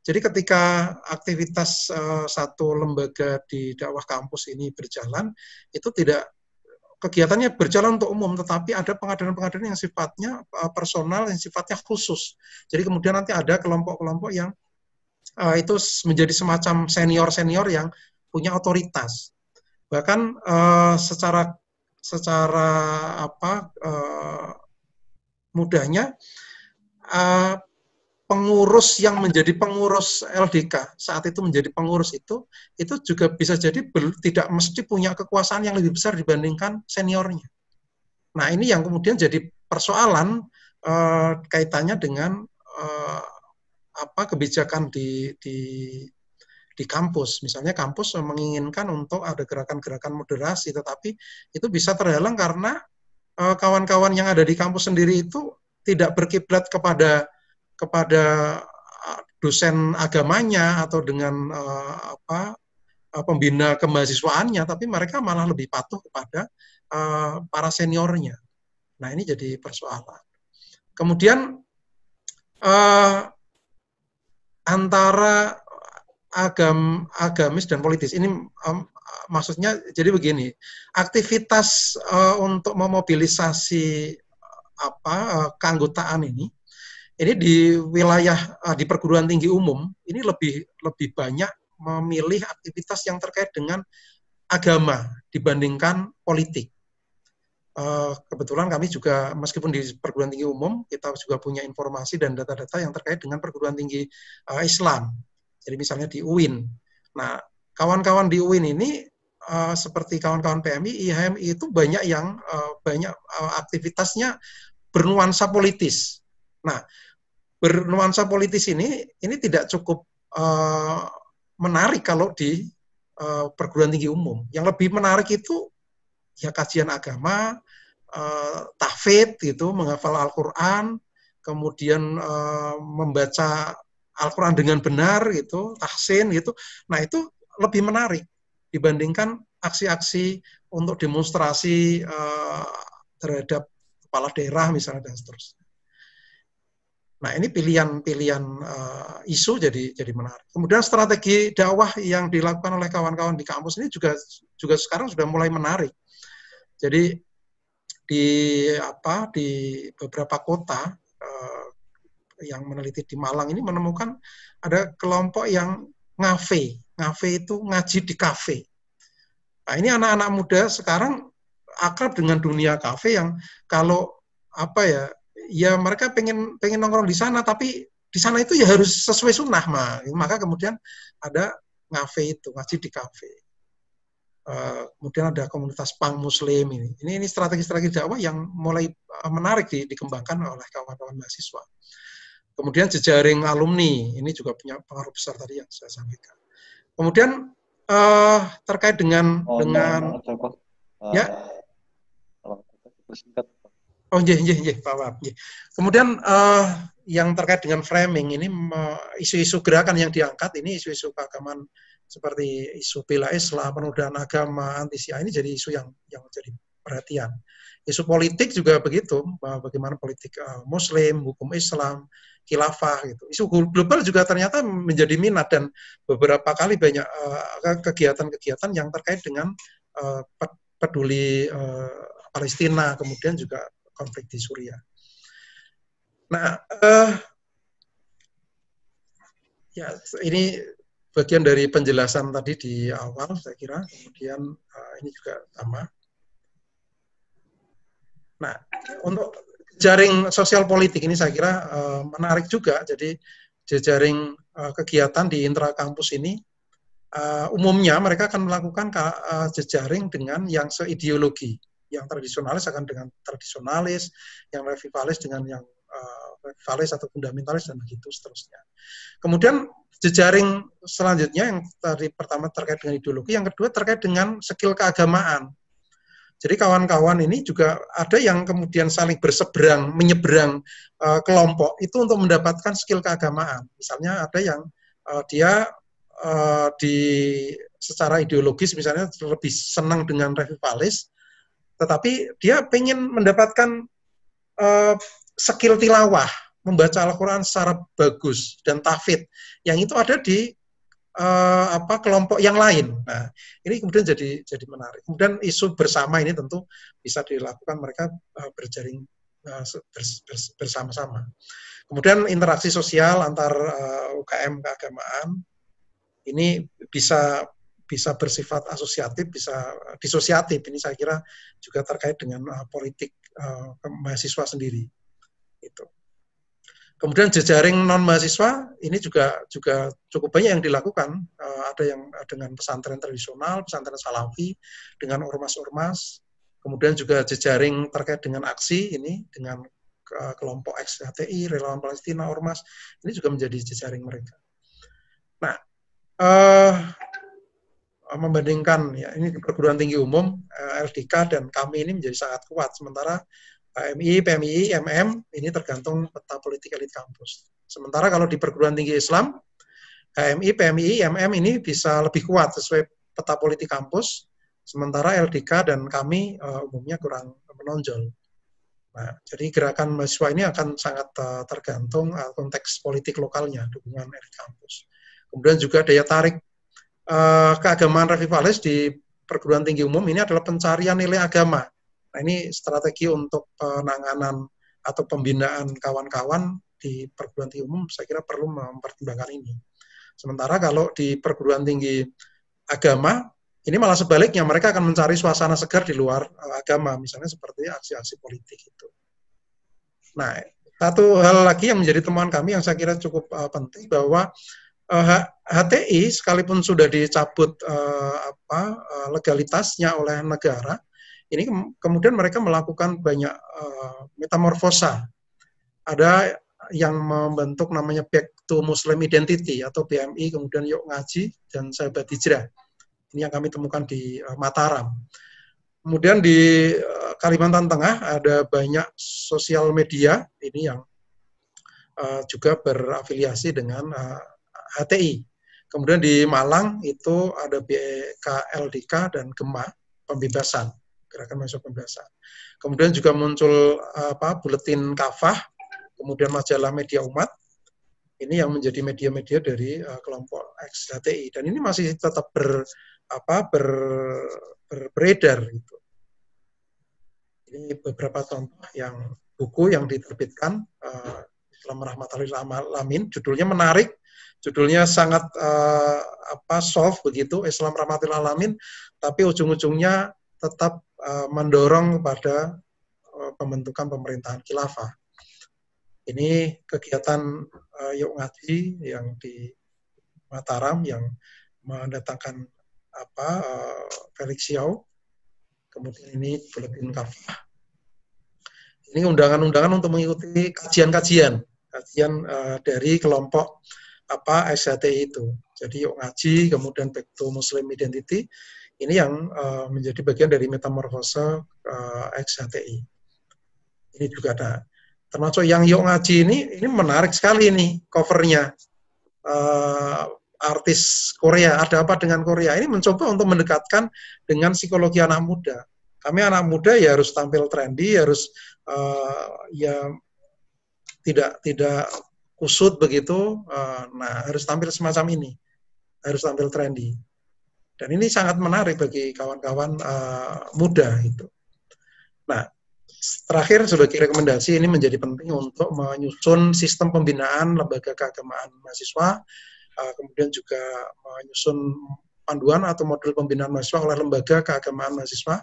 Jadi ketika aktivitas satu lembaga di dakwah kampus ini berjalan, itu tidak kegiatannya berjalan untuk umum, tetapi ada pengkaderan-pengkaderan yang sifatnya personal, yang sifatnya khusus. Jadi kemudian nanti ada kelompok-kelompok yang itu menjadi semacam senior-senior yang punya otoritas. Bahkan secara mudahnya pengurus yang menjadi pengurus LDK saat itu menjadi pengurus itu juga bisa jadi tidak mesti punya kekuasaan yang lebih besar dibandingkan seniornya. Nah, ini yang kemudian jadi persoalan kaitannya dengan kebijakan di kampus. Misalnya kampus menginginkan untuk ada gerakan-gerakan moderasi, tetapi itu bisa terhalang karena kawan-kawan yang ada di kampus sendiri itu tidak berkiblat kepada dosen agamanya atau dengan pembina kemahasiswaannya, tapi mereka malah lebih patuh kepada para seniornya. Nah, ini jadi persoalan. Kemudian antara agamis dan politis ini maksudnya jadi begini, aktivitas untuk memobilisasi keanggotaan ini di wilayah di perguruan tinggi umum ini lebih banyak memilih aktivitas yang terkait dengan agama dibandingkan politik. Kebetulan kami juga, meskipun di perguruan tinggi umum, kita juga punya informasi dan data-data yang terkait dengan perguruan tinggi Islam. Jadi misalnya di UIN. Nah, kawan-kawan di UIN ini, seperti kawan-kawan PMI, IHMI itu banyak yang aktivitasnya bernuansa politis. Nah, bernuansa politis ini tidak cukup menarik kalau di perguruan tinggi umum. Yang lebih menarik itu ya kajian agama, tahfidz gitu, menghafal Al-Quran, kemudian membaca Al-Quran dengan benar gitu, tahsin gitu. Nah, itu lebih menarik dibandingkan aksi-aksi untuk demonstrasi terhadap kepala daerah misalnya dan seterusnya. Nah, ini pilihan isu jadi menarik. Kemudian strategi dakwah yang dilakukan oleh kawan-kawan di kampus ini juga sekarang sudah mulai menarik. Jadi di beberapa kota yang meneliti di Malang ini menemukan ada kelompok yang ngafe itu ngaji di kafe. Nah, ini anak-anak muda sekarang akrab dengan dunia kafe yang kalau ya mereka pengen nongkrong di sana, tapi di sana itu ya harus sesuai sunnah, maka kemudian ada ngafe itu, ngaji di kafe. Kemudian ada komunitas pang muslim ini strategi-strategi dakwah yang mulai menarik dikembangkan oleh kawan-kawan mahasiswa. Kemudian jejaring alumni ini juga punya pengaruh besar tadi yang saya sampaikan. Kemudian terkait dengan ya. Oh, Pak Wahab. Kemudian yang terkait dengan framing ini isu-isu gerakan yang diangkat ini isu-isu keagamaan seperti isu bela Islam, penodaan agama, anti Syiah ini jadi isu yang jadi perhatian. Isu politik juga begitu, bagaimana politik Muslim, hukum Islam, khilafah gitu. Isu global juga ternyata menjadi minat dan beberapa kali banyak kegiatan-kegiatan yang terkait dengan peduli Palestina, kemudian juga konflik di Suriah. Nah, ya ini bagian dari penjelasan tadi di awal saya kira, kemudian ini juga sama. Nah, untuk jaring sosial politik ini saya kira menarik juga. Jadi jejaring kegiatan di intrakampus ini umumnya mereka akan melakukan jejaring dengan yang seideologi. Yang tradisionalis akan dengan tradisionalis, yang revivalis dengan yang revivalis atau fundamentalis dan begitu seterusnya. Kemudian jejaring selanjutnya yang tadi pertama terkait dengan ideologi, yang kedua terkait dengan skill keagamaan. Jadi kawan-kawan ini juga ada yang kemudian saling berseberang, menyeberang kelompok itu untuk mendapatkan skill keagamaan. Misalnya ada yang dia secara ideologis misalnya lebih senang dengan revivalis, tetapi dia ingin mendapatkan skill tilawah, membaca Al-Quran secara bagus dan tahfidz, yang itu ada di kelompok yang lain. Nah, ini kemudian jadi menarik. Kemudian isu bersama ini tentu bisa dilakukan mereka berjaring bersama-sama. Kemudian interaksi sosial antar UKM keagamaan ini bisa bersifat asosiatif, bisa disosiatif. Ini saya kira juga terkait dengan politik mahasiswa sendiri. Itu. Kemudian jejaring non mahasiswa ini juga cukup banyak yang dilakukan. Ada yang dengan pesantren tradisional, pesantren salafi, dengan ormas-ormas. Kemudian juga jejaring terkait dengan aksi ini dengan kelompok ex-HTI, relawan Palestina, ormas. Ini juga menjadi jejaring mereka. Nah, membandingkan ya ini di perguruan tinggi umum LDK dan kami ini menjadi sangat kuat, sementara HMI, PMI, MM ini tergantung peta politik elit kampus. Sementara kalau di perguruan tinggi Islam, HMI, PMI, MM ini bisa lebih kuat sesuai peta politik kampus, sementara LDK dan kami umumnya kurang menonjol. Nah, jadi gerakan mahasiswa ini akan sangat tergantung konteks politik lokalnya, dukungan elit kampus. Kemudian juga daya tarik keagamaan revivalis di perguruan tinggi umum ini adalah pencarian nilai agama. Nah, ini strategi untuk penanganan atau pembinaan kawan-kawan di perguruan tinggi umum, saya kira perlu mempertimbangkan ini. Sementara kalau di perguruan tinggi agama, ini malah sebaliknya, mereka akan mencari suasana segar di luar agama, misalnya seperti aksi-aksi politik itu. Nah, satu hal lagi yang menjadi temuan kami yang saya kira cukup penting, bahwa HTI sekalipun sudah dicabut legalitasnya oleh negara, ini kemudian mereka melakukan banyak metamorfosa. Ada yang membentuk namanya Back to Muslim Identity atau BMI, kemudian Yuk Ngaji dan Sahabat Hijrah. Ini yang kami temukan di Mataram. Kemudian di Kalimantan Tengah ada banyak sosial media ini yang juga berafiliasi dengan HTI. Kemudian di Malang itu ada BKLDK dan GEMA, pembebasan. Gerakan mahasiswa pembebasan. Kemudian juga muncul buletin Kafah, kemudian majalah Media Umat. Ini yang menjadi media-media dari kelompok ex-HTI, dan ini masih tetap beredar gitu. Ini beberapa contoh yang buku yang diterbitkan Islam Rahmatan lil Alamin, judulnya menarik, judulnya sangat soft begitu, Islam Rahmatan lil Alamin, tapi ujung-ujungnya tetap mendorong kepada pembentukan pemerintahan khilafah. Ini kegiatan Yuk Ngaji yang di Mataram yang mendatangkan Felix Xiao. Kemudian ini buletin Kafah. Ini undangan-undangan untuk mengikuti kajian dari kelompok SHTI itu. Jadi Yuk Ngaji, kemudian Back to Muslim Identity. Ini yang menjadi bagian dari metamorfose ex-HTI. Ini juga ada. Termasuk yang Yuk Ngaji ini menarik sekali nih covernya. Artis Korea, ada apa dengan Korea? Ini mencoba untuk mendekatkan dengan psikologi anak muda. Kami anak muda ya harus tampil trendy, harus ya tidak kusut begitu. Nah, harus tampil semacam ini, harus tampil trendy. Dan ini sangat menarik bagi kawan-kawan muda itu. Nah, terakhir sebagai rekomendasi ini menjadi penting untuk menyusun sistem pembinaan lembaga keagamaan mahasiswa, kemudian juga menyusun panduan atau modul pembinaan mahasiswa oleh lembaga keagamaan mahasiswa,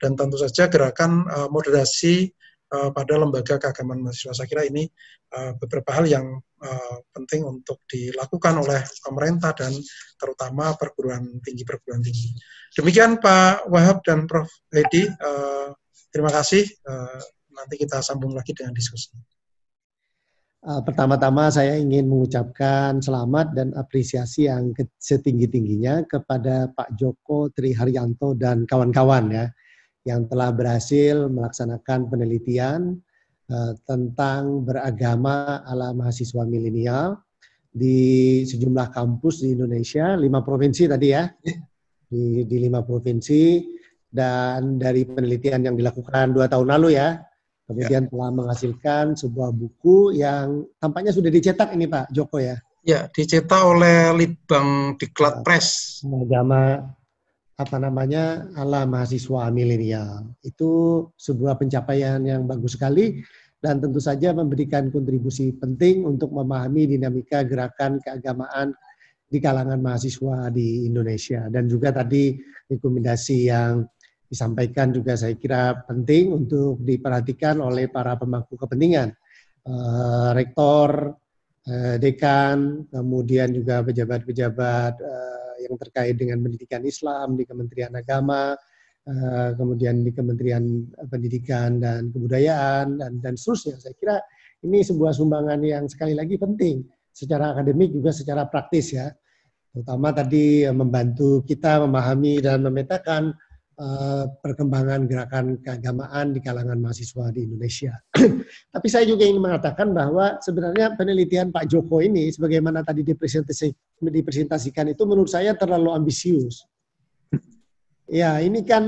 dan tentu saja gerakan moderasi pada lembaga keagamaan mahasiswa. Saya kira ini beberapa hal yang penting untuk dilakukan oleh pemerintah dan terutama perguruan tinggi. Demikian Pak Wahab dan Prof. Hedi. Terima kasih. Nanti kita sambung lagi dengan diskusi. Pertama-tama saya ingin mengucapkan selamat dan apresiasi yang setinggi-tingginya kepada Pak Joko Triharyanto dan kawan-kawan ya, yang telah berhasil melaksanakan penelitian tentang beragama ala mahasiswa milenial di sejumlah kampus di Indonesia, 5 provinsi tadi ya, di 5 provinsi, dan dari penelitian yang dilakukan 2 tahun lalu ya, kemudian telah menghasilkan sebuah buku yang tampaknya sudah dicetak ini Pak Joko ya. Ya, dicetak oleh Litbang Diklat Press. Agama ala mahasiswa milenial. Itu sebuah pencapaian yang bagus sekali dan tentu saja memberikan kontribusi penting untuk memahami dinamika gerakan keagamaan di kalangan mahasiswa di Indonesia. Dan juga tadi rekomendasi yang disampaikan juga saya kira penting untuk diperhatikan oleh para pemangku kepentingan, rektor, dekan, kemudian juga pejabat-pejabat yang terkait dengan pendidikan Islam di Kementerian Agama, kemudian di Kementerian Pendidikan dan Kebudayaan, dan seterusnya. Saya kira ini sebuah sumbangan yang sekali lagi penting secara akademik juga secara praktis ya, terutama tadi membantu kita memahami dan memetakan perkembangan gerakan keagamaan di kalangan mahasiswa di Indonesia. Tapi saya juga ingin mengatakan bahwa sebenarnya penelitian Pak Joko ini, sebagaimana tadi dipresentasikan itu menurut saya terlalu ambisius. Ya, ini kan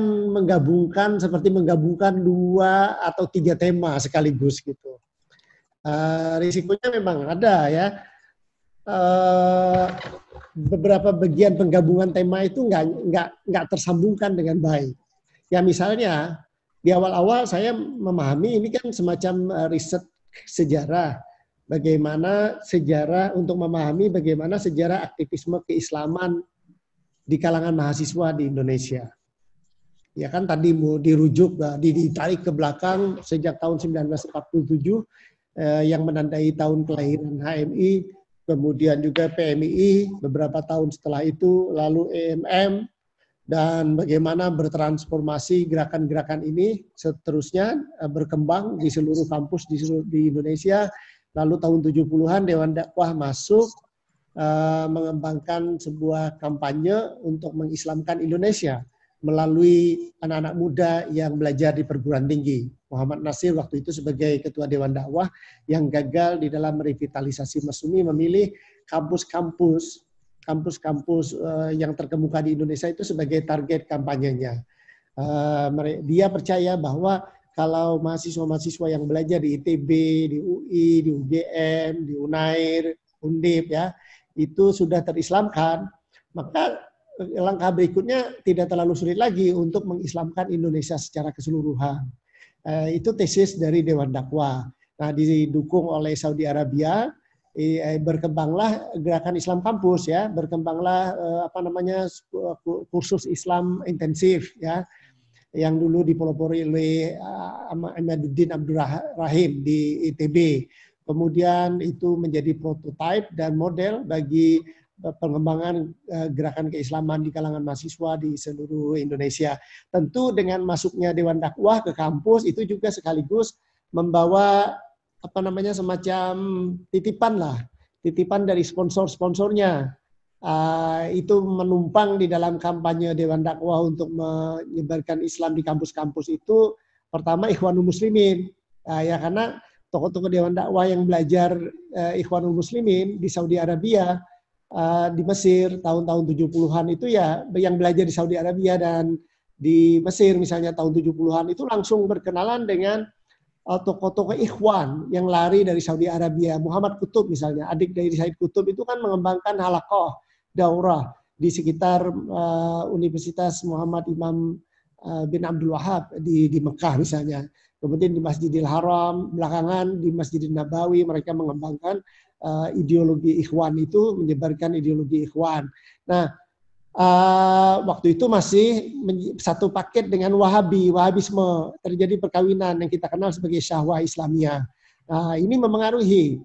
seperti menggabungkan 2 atau 3 tema sekaligus gitu. Risikonya memang ada ya. Beberapa bagian penggabungan tema itu nggak tersambungkan dengan baik. Ya misalnya di awal-awal saya memahami ini kan semacam riset sejarah, bagaimana sejarah untuk memahami bagaimana sejarah aktivisme keislaman di kalangan mahasiswa di Indonesia. Ya kan tadi mau dirujuk, ditarik ke belakang sejak tahun 1947 yang menandai tahun kelahiran HMI. Kemudian juga PMII beberapa tahun setelah itu, lalu EMM, dan bagaimana bertransformasi gerakan-gerakan ini seterusnya berkembang di seluruh kampus di Indonesia. Lalu tahun 70-an Dewan Dakwah masuk mengembangkan sebuah kampanye untuk mengislamkan Indonesia melalui anak-anak muda yang belajar di perguruan tinggi. Muhammad Nasir waktu itu sebagai ketua Dewan Dakwah yang gagal di dalam merevitalisasi Masyumi memilih kampus-kampus yang terkemuka di Indonesia itu sebagai target kampanyenya. Dia percaya bahwa kalau mahasiswa-mahasiswa yang belajar di ITB, di UI, di UGM, di UNAIR, Undip ya, itu sudah terislamkan, maka langkah berikutnya tidak terlalu sulit lagi untuk mengislamkan Indonesia secara keseluruhan. Itu tesis dari Dewan Dakwah. Nah, didukung oleh Saudi Arabia, berkembanglah gerakan Islam kampus ya, berkembanglah kursus Islam intensif ya, yang dulu dipelopori oleh Ahmaduddin Abdurrahim di ITB. Kemudian itu menjadi prototipe dan model bagi pengembangan gerakan keislaman di kalangan mahasiswa di seluruh Indonesia. Tentu dengan masuknya Dewan Dakwah ke kampus itu juga sekaligus membawa semacam titipan dari sponsor-sponsornya. Itu menumpang di dalam kampanye Dewan Dakwah untuk menyebarkan Islam di kampus-kampus itu pertama Ikhwanul Muslimin. Ya karena tokoh-tokoh Dewan Dakwah yang belajar Ikhwanul Muslimin di Saudi Arabia, di Mesir tahun-tahun 70-an itu ya yang belajar di Saudi Arabia dan di Mesir misalnya tahun 70-an itu langsung berkenalan dengan tokoh-tokoh ikhwan yang lari dari Saudi Arabia. Muhammad Qutub misalnya, adik dari Said Qutub itu kan mengembangkan halaqah daurah di sekitar Universitas Muhammad Imam bin Abdul Wahab di Mekah misalnya. Kemudian di Masjidil Haram, belakangan di Masjidil Nabawi mereka mengembangkan ideologi ikhwan itu, menyebarkan ideologi ikhwan. Nah, waktu itu masih satu paket dengan Wahabisme, terjadi perkawinan yang kita kenal sebagai syahwah Islamiyah. Nah, ini memengaruhi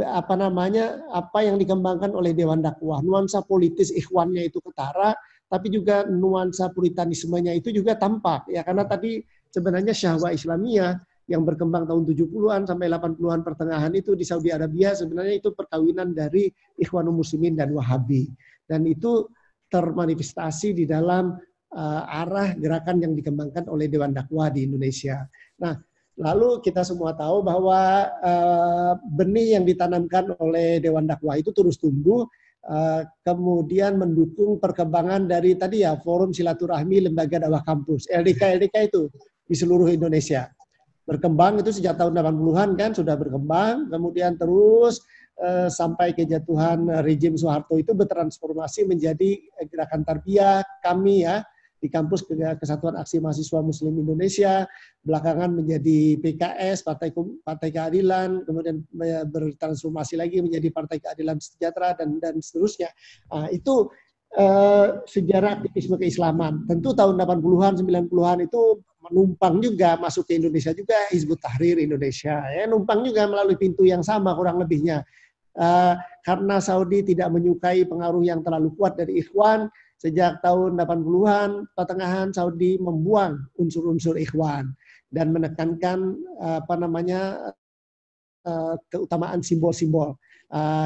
apa yang dikembangkan oleh Dewan Dakwah. Nuansa politis ikhwannya itu ketara, tapi juga nuansa puritanismenya itu juga tampak ya, karena tadi sebenarnya syahwah Islamiyah yang berkembang tahun 70-an sampai 80-an pertengahan itu di Saudi Arabia sebenarnya itu perkawinan dari Ikhwanul Muslimin dan Wahabi. Dan itu termanifestasi di dalam arah gerakan yang dikembangkan oleh Dewan Dakwah di Indonesia. Nah, lalu kita semua tahu bahwa benih yang ditanamkan oleh Dewan Dakwah itu terus tumbuh, kemudian mendukung perkembangan dari tadi ya Forum Silaturahmi Lembaga Dakwah Kampus, LDK itu di seluruh Indonesia. Berkembang itu sejak tahun 80-an kan sudah berkembang, kemudian terus sampai kejatuhan rejim Soeharto itu bertransformasi menjadi gerakan tarbiyah kami ya di kampus Kesatuan Aksi Mahasiswa Muslim Indonesia, belakangan menjadi PKS, Partai Keadilan, kemudian bertransformasi lagi menjadi Partai Keadilan Sejahtera dan seterusnya. Itu sejarah aktivisme keislaman. Tentu tahun 80-an, 90-an itu menumpang juga masuk ke Indonesia juga Hizbut Tahrir Indonesia. Ya, numpang juga melalui pintu yang sama kurang lebihnya. Karena Saudi tidak menyukai pengaruh yang terlalu kuat dari Ikhwan, sejak tahun 80-an pertengahan Saudi membuang unsur-unsur Ikhwan dan menekankan keutamaan simbol-simbol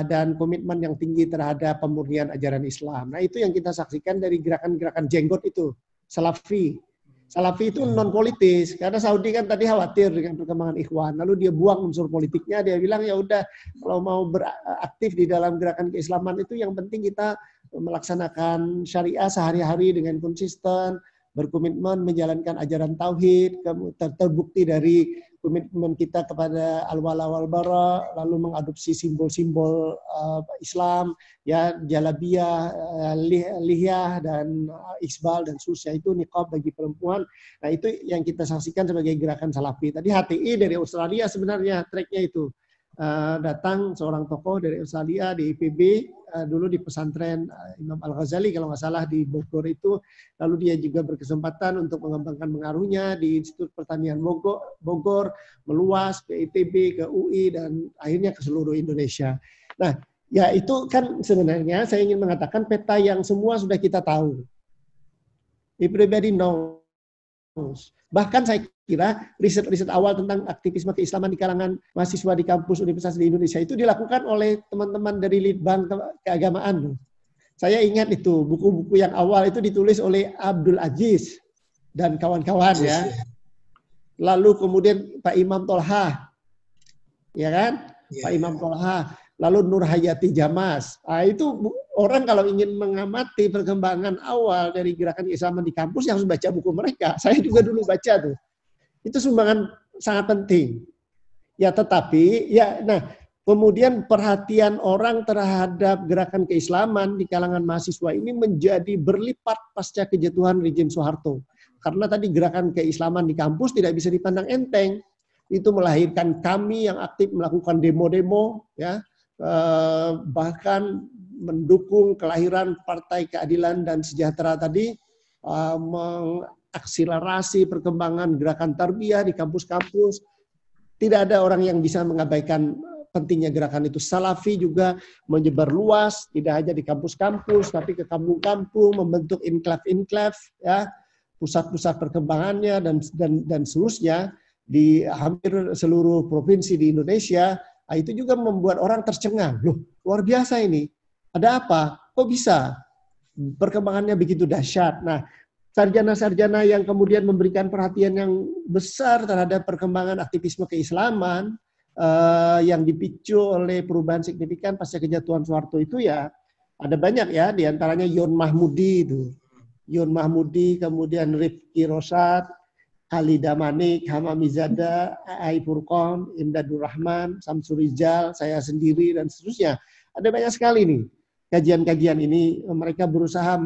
dan komitmen yang tinggi terhadap pemurnian ajaran Islam. Nah, itu yang kita saksikan dari gerakan-gerakan jenggot itu, Salafi. Salafi itu non politis karena Saudi kan tadi khawatir dengan perkembangan Ikhwan, lalu dia buang unsur politiknya, dia bilang ya udah kalau mau beraktif di dalam gerakan keislaman itu yang penting kita melaksanakan syariah sehari-hari dengan konsisten, berkomitmen menjalankan ajaran tauhid, terbukti dari komitmen kita kepada al-wala wal bara, lalu mengadopsi simbol-simbol Islam, ya jalabiyah, lihiyah dan isbal dan seterusnya itu niqab bagi perempuan. Nah, itu yang kita saksikan sebagai gerakan Salafi. Tadi HTI dari Australia sebenarnya tracknya itu. Datang seorang tokoh dari Australia di IPB, dulu di pesantren Imam Al-Ghazali kalau nggak salah di Bogor itu, lalu dia juga berkesempatan untuk mengembangkan pengaruhnya di Institut Pertanian Bogor, meluas ke ITB, ke UI, dan akhirnya ke seluruh Indonesia. Nah, ya itu kan sebenarnya saya ingin mengatakan peta yang semua sudah kita tahu. Everybody knows. Bahkan saya kira riset-riset awal tentang aktivisme keislaman di kalangan mahasiswa di kampus universitas di Indonesia itu dilakukan oleh teman-teman dari Litbang Keagamaan. Saya ingat itu, buku-buku yang awal itu ditulis oleh Abdul Aziz dan kawan-kawan ya. Lalu kemudian Pak Imam Tolha, ya kan? Pak Imam Tolha. Lalu Nur Hayati Jamas. Itu orang kalau ingin mengamati perkembangan awal dari gerakan keislaman di kampus yang harus baca buku mereka. Saya juga dulu baca tuh. Itu sumbangan sangat penting. Ya tetapi, ya nah kemudian perhatian orang terhadap gerakan keislaman di kalangan mahasiswa ini menjadi berlipat pasca kejatuhan rejim Soeharto. Karena tadi gerakan keislaman di kampus tidak bisa dipandang enteng. Itu melahirkan kami yang aktif melakukan demo-demo, ya. Bahkan mendukung kelahiran Partai Keadilan dan Sejahtera tadi, mengakselerasi perkembangan gerakan tarbiyah di kampus-kampus. Tidak ada orang yang bisa mengabaikan pentingnya gerakan itu. Salafi juga menyebar luas, tidak hanya di kampus-kampus, tapi ke kampung-kampung, membentuk inklaf-inklaf, ya, pusat-pusat perkembangannya dan seterusnya di hampir seluruh provinsi di Indonesia. Nah, itu juga membuat orang tercengang. Loh, luar biasa ini. Ada apa? Kok bisa? Perkembangannya begitu dahsyat. Nah, sarjana-sarjana yang kemudian memberikan perhatian yang besar terhadap perkembangan aktivisme keislaman yang dipicu oleh perubahan signifikan pasca kejatuhan Soeharto itu ya ada banyak ya, diantaranya Yon Mahmudi itu. Yun Mahmudi, kemudian Rifki Rosad, Ali Damanik, Hamamizada, Ai Furqon, Imdadur Rahman, Samsul Rizal, saya sendiri, dan seterusnya. Ada banyak sekali nih kajian-kajian ini. Mereka berusaha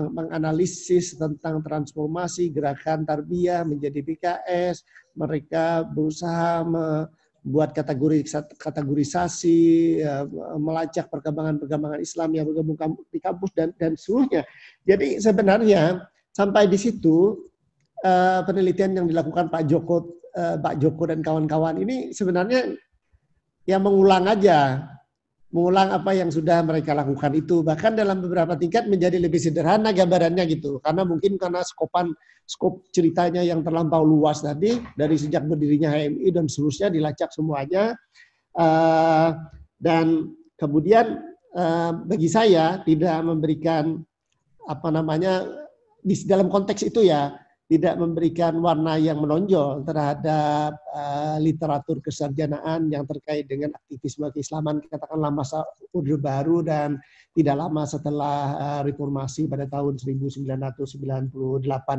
menganalisis tentang transformasi gerakan tarbiyah menjadi PKS. Mereka berusaha membuat kategorisasi, melacak perkembangan Islam yang bergabung di kampus dan seluruhnya. Jadi sebenarnya sampai di situ penelitian yang dilakukan Pak Joko dan kawan-kawan ini sebenarnya yang mengulang apa yang sudah mereka lakukan itu. Bahkan dalam beberapa tingkat menjadi lebih sederhana gambarannya gitu. Karena skop ceritanya yang terlampau luas tadi, dari sejak berdirinya HMI dan seterusnya dilacak semuanya. Dan kemudian bagi saya tidak memberikan di dalam konteks itu ya, tidak memberikan warna yang menonjol terhadap literatur kesarjanaan yang terkait dengan aktivisme keislaman, katakanlah masa Orde Baru dan tidak lama setelah reformasi pada tahun 1998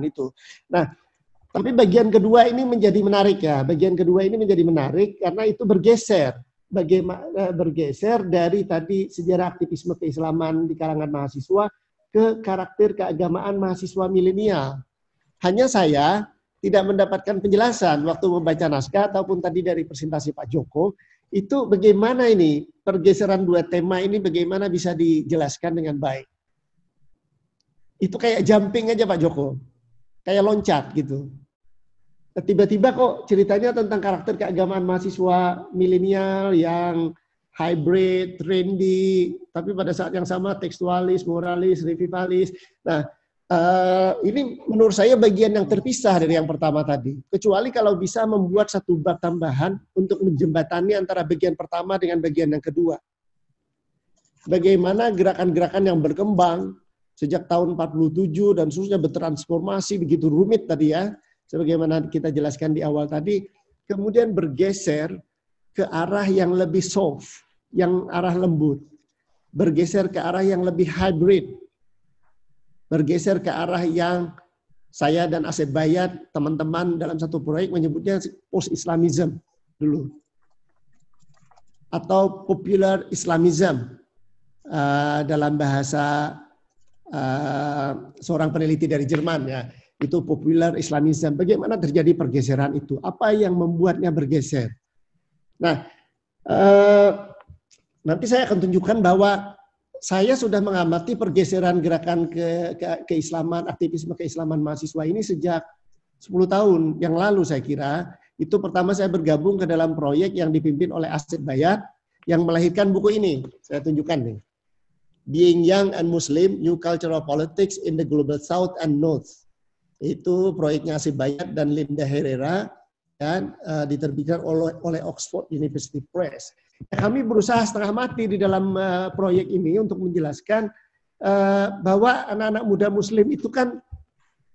itu. Nah, tapi bagian kedua ini menjadi menarik ya. Bagian kedua ini menjadi menarik karena itu bergeser dari tadi sejarah aktivisme keislaman di kalangan mahasiswa ke karakter keagamaan mahasiswa milenial. Hanya saya tidak mendapatkan penjelasan waktu membaca naskah ataupun tadi dari presentasi Pak Joko, itu bagaimana ini pergeseran dua tema ini bagaimana bisa dijelaskan dengan baik. Itu kayak jumping aja Pak Joko, kayak loncat gitu. Tiba-tiba kok ceritanya tentang karakter keagamaan mahasiswa milenial yang hybrid, trendy, tapi pada saat yang sama tekstualis, moralis, revivalis. Nah, ini menurut saya bagian yang terpisah dari yang pertama tadi. Kecuali kalau bisa membuat satu bab tambahan untuk menjembatani antara bagian pertama dengan bagian yang kedua. Bagaimana gerakan-gerakan yang berkembang sejak tahun 47 dan seterusnya bertransformasi begitu rumit tadi ya. Sebagaimana kita jelaskan di awal tadi. Kemudian bergeser ke arah yang lebih soft, yang arah lembut. Bergeser ke arah yang lebih hybrid. Bergeser ke arah yang saya dan Asep Bayat, teman-teman dalam satu proyek menyebutnya post-Islamism dulu. Atau popular Islamism dalam bahasa seorang peneliti dari Jerman ya. Itu popular Islamism. Bagaimana terjadi pergeseran itu? Apa yang membuatnya bergeser? Nah, nanti saya akan tunjukkan bahwa saya sudah mengamati pergeseran gerakan keislaman, aktivisme keislaman mahasiswa ini sejak 10 tahun yang lalu saya kira. Itu pertama saya bergabung ke dalam proyek yang dipimpin oleh Asep Bayat yang melahirkan buku ini. Saya tunjukkan nih. Being Young and Muslim, New Cultural Politics in the Global South and North. Itu proyeknya Asep Bayat dan Linda Herrera dan diterbitkan oleh Oxford University Press. Kami berusaha setengah mati di dalam proyek ini untuk menjelaskan bahwa anak-anak muda Muslim itu kan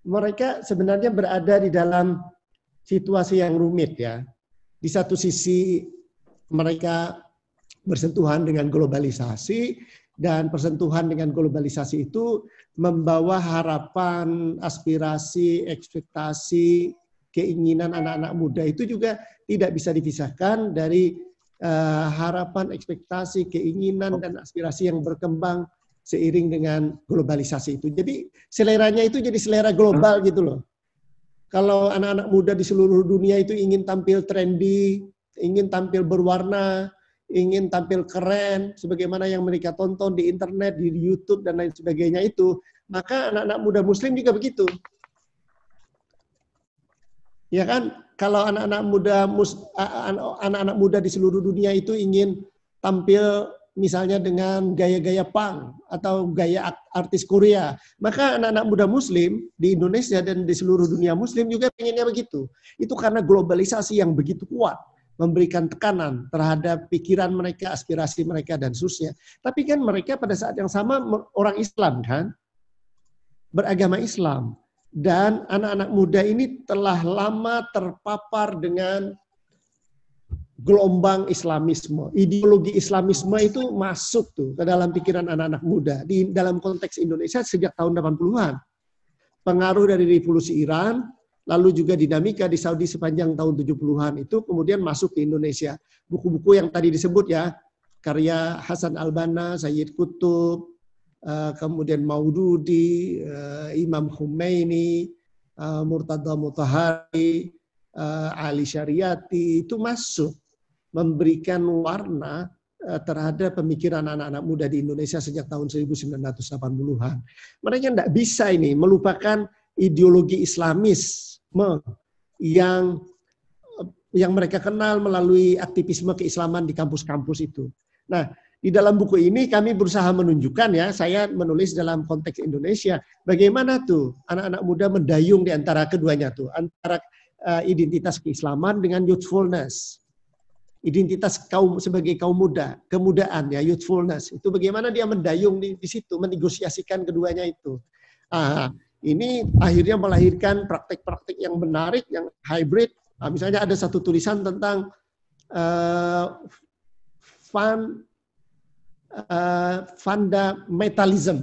mereka sebenarnya berada di dalam situasi yang rumit ya. Di satu sisi mereka bersentuhan dengan globalisasi dan persentuhan dengan globalisasi itu membawa harapan, aspirasi, ekspektasi, keinginan anak-anak muda itu juga tidak bisa dipisahkan dari harapan, ekspektasi, keinginan, dan aspirasi yang berkembang seiring dengan globalisasi itu. Jadi seleranya itu jadi selera global gitu loh. Kalau anak-anak muda di seluruh dunia itu ingin tampil trendy, ingin tampil berwarna, ingin tampil keren, sebagaimana yang mereka tonton di internet, di YouTube, dan lain sebagainya itu, maka anak-anak muda Muslim juga begitu. Ya kan, kalau anak-anak muda di seluruh dunia itu ingin tampil misalnya dengan gaya-gaya punk atau gaya artis Korea, maka anak-anak muda Muslim di Indonesia dan di seluruh dunia Muslim juga pengennya begitu. Itu karena globalisasi yang begitu kuat memberikan tekanan terhadap pikiran mereka, aspirasi mereka, dan seterusnya. Tapi kan mereka pada saat yang sama orang Islam kan, beragama Islam. Dan anak-anak muda ini telah lama terpapar dengan gelombang Islamisme. Ideologi Islamisme itu masuk tuh ke dalam pikiran anak-anak muda di dalam konteks Indonesia sejak tahun 80-an. Pengaruh dari revolusi Iran, lalu juga dinamika di Saudi sepanjang tahun 70-an itu kemudian masuk ke Indonesia. Buku-buku yang tadi disebut ya, karya Hasan al-Banna, Sayyid Qutb, kemudian Maududi, Imam Khomeini, Murtada Mutahari, Ali Syariati, itu masuk memberikan warna terhadap pemikiran anak-anak muda di Indonesia sejak tahun 1980-an. Mereka tidak bisa ini melupakan ideologi Islamisme yang mereka kenal melalui aktivisme keislaman di kampus-kampus itu. Nah, di dalam buku ini kami berusaha menunjukkan ya, saya menulis dalam konteks Indonesia, bagaimana tuh anak-anak muda mendayung di antara keduanya tuh, antara identitas keislaman dengan youthfulness. Identitas kaum sebagai kaum muda, kemudaan ya, youthfulness. Itu bagaimana dia mendayung di situ, menegosiasikan keduanya itu. Ini akhirnya melahirkan praktik-praktik yang menarik, yang hybrid. Misalnya ada satu tulisan tentang fundamentalism.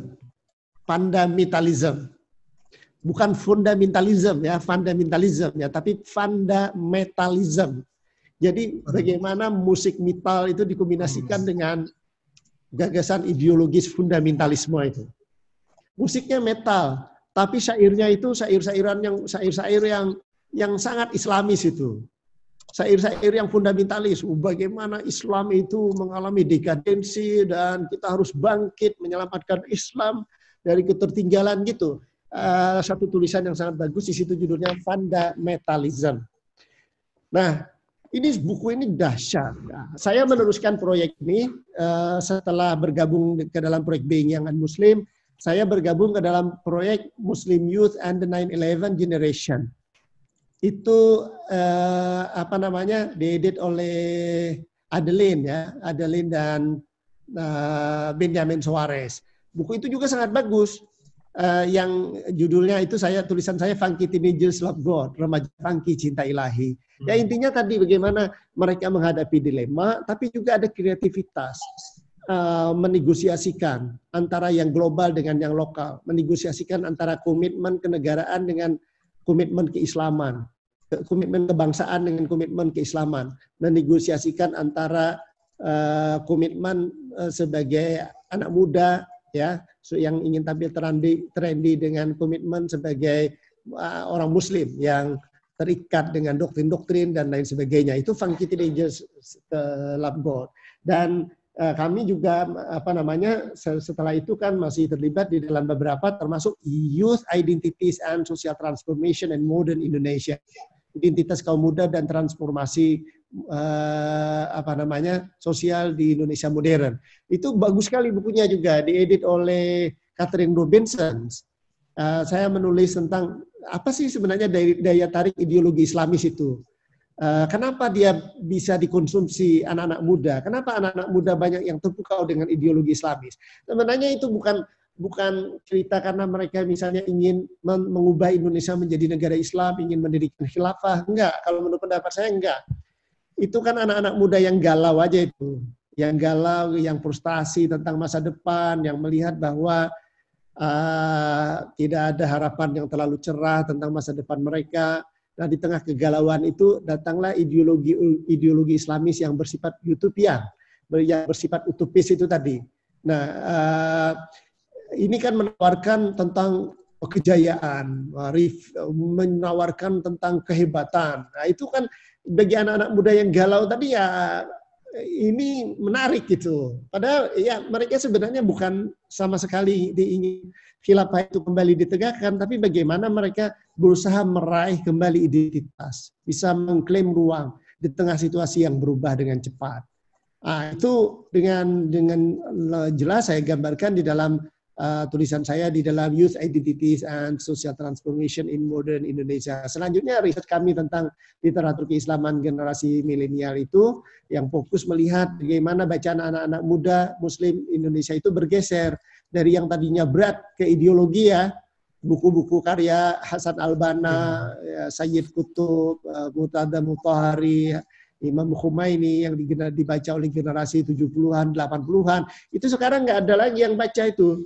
Bukan fundamentalism ya, fundamentalism ya, tapi fundamentalism. Jadi bagaimana musik metal itu dikombinasikan dengan gagasan ideologis fundamentalisme itu. Musiknya metal, tapi syairnya itu syair-syair yang sangat Islamis itu. Syair-syair yang fundamentalis, bagaimana Islam itu mengalami dekadensi dan kita harus bangkit menyelamatkan Islam dari ketertinggalan gitu. Satu tulisan yang sangat bagus di situ judulnya Fundamentalism. Nah, buku ini dahsyat. Saya meneruskan proyek ini setelah bergabung ke dalam proyek Being Young and Muslim. Saya bergabung ke dalam proyek Muslim Youth and the 9/11 Generation. Itu diedit oleh Adeline dan Benjamin Suarez. Buku itu juga sangat bagus. Yang judulnya itu tulisan saya Funky Teenagers Love God, remaja funky cinta ilahi. Ya intinya tadi bagaimana mereka menghadapi dilema, tapi juga ada kreativitas, menegosiasikan antara yang global dengan yang lokal, menegosiasikan antara komitmen kenegaraan dengan komitmen keislaman, komitmen kebangsaan dengan komitmen keislaman, menegosiasikan antara komitmen sebagai anak muda ya yang ingin tampil trendy dengan komitmen sebagai orang Muslim yang terikat dengan doktrin-doktrin dan lain sebagainya. Itu Funky Teenagers Love God. Dan kami juga setelah itu kan masih terlibat di dalam beberapa termasuk Youth Identities and Social Transformation and Modern Indonesia. Identitas kaum muda dan transformasi sosial di Indonesia modern. Itu bagus sekali bukunya juga, diedit oleh Catherine Robinson. Saya menulis tentang apa sih sebenarnya daya tarik ideologi Islamis itu. Kenapa dia bisa dikonsumsi anak-anak muda? Kenapa anak-anak muda banyak yang terpukau dengan ideologi Islamis? Sebenarnya itu bukan cerita karena mereka misalnya ingin mengubah Indonesia menjadi negara Islam, ingin mendirikan khilafah. Enggak, kalau menurut pendapat saya enggak. Itu kan anak-anak muda yang galau aja itu. Yang galau, yang frustasi tentang masa depan, yang melihat bahwa tidak ada harapan yang terlalu cerah tentang masa depan mereka. Nah, di tengah kegalauan itu datanglah ideologi Islamis yang bersifat utopian, yang bersifat utopis itu tadi. Nah, ini kan menawarkan tentang kejayaan, menawarkan tentang kehebatan. Nah, itu kan bagi anak-anak muda yang galau tadi ya ini menarik gitu. Padahal ya mereka sebenarnya bukan sama sekali ingin khilafah itu kembali ditegakkan, tapi bagaimana mereka berusaha meraih kembali identitas, bisa mengklaim ruang di tengah situasi yang berubah dengan cepat. Nah, itu dengan jelas saya gambarkan di dalam tulisan saya di dalam Youth Identities and Social Transformation in Modern Indonesia. Selanjutnya riset kami tentang literatur keislaman generasi milenial itu yang fokus melihat bagaimana bacaan anak-anak muda Muslim Indonesia itu bergeser dari yang tadinya berat ke ideologi ya, buku-buku karya Hasan al-Banna, Sayyid Qutb, Murtada Mutahari, Imam Khomeini yang dibaca oleh generasi 70-an, 80-an, itu sekarang nggak ada lagi yang baca itu.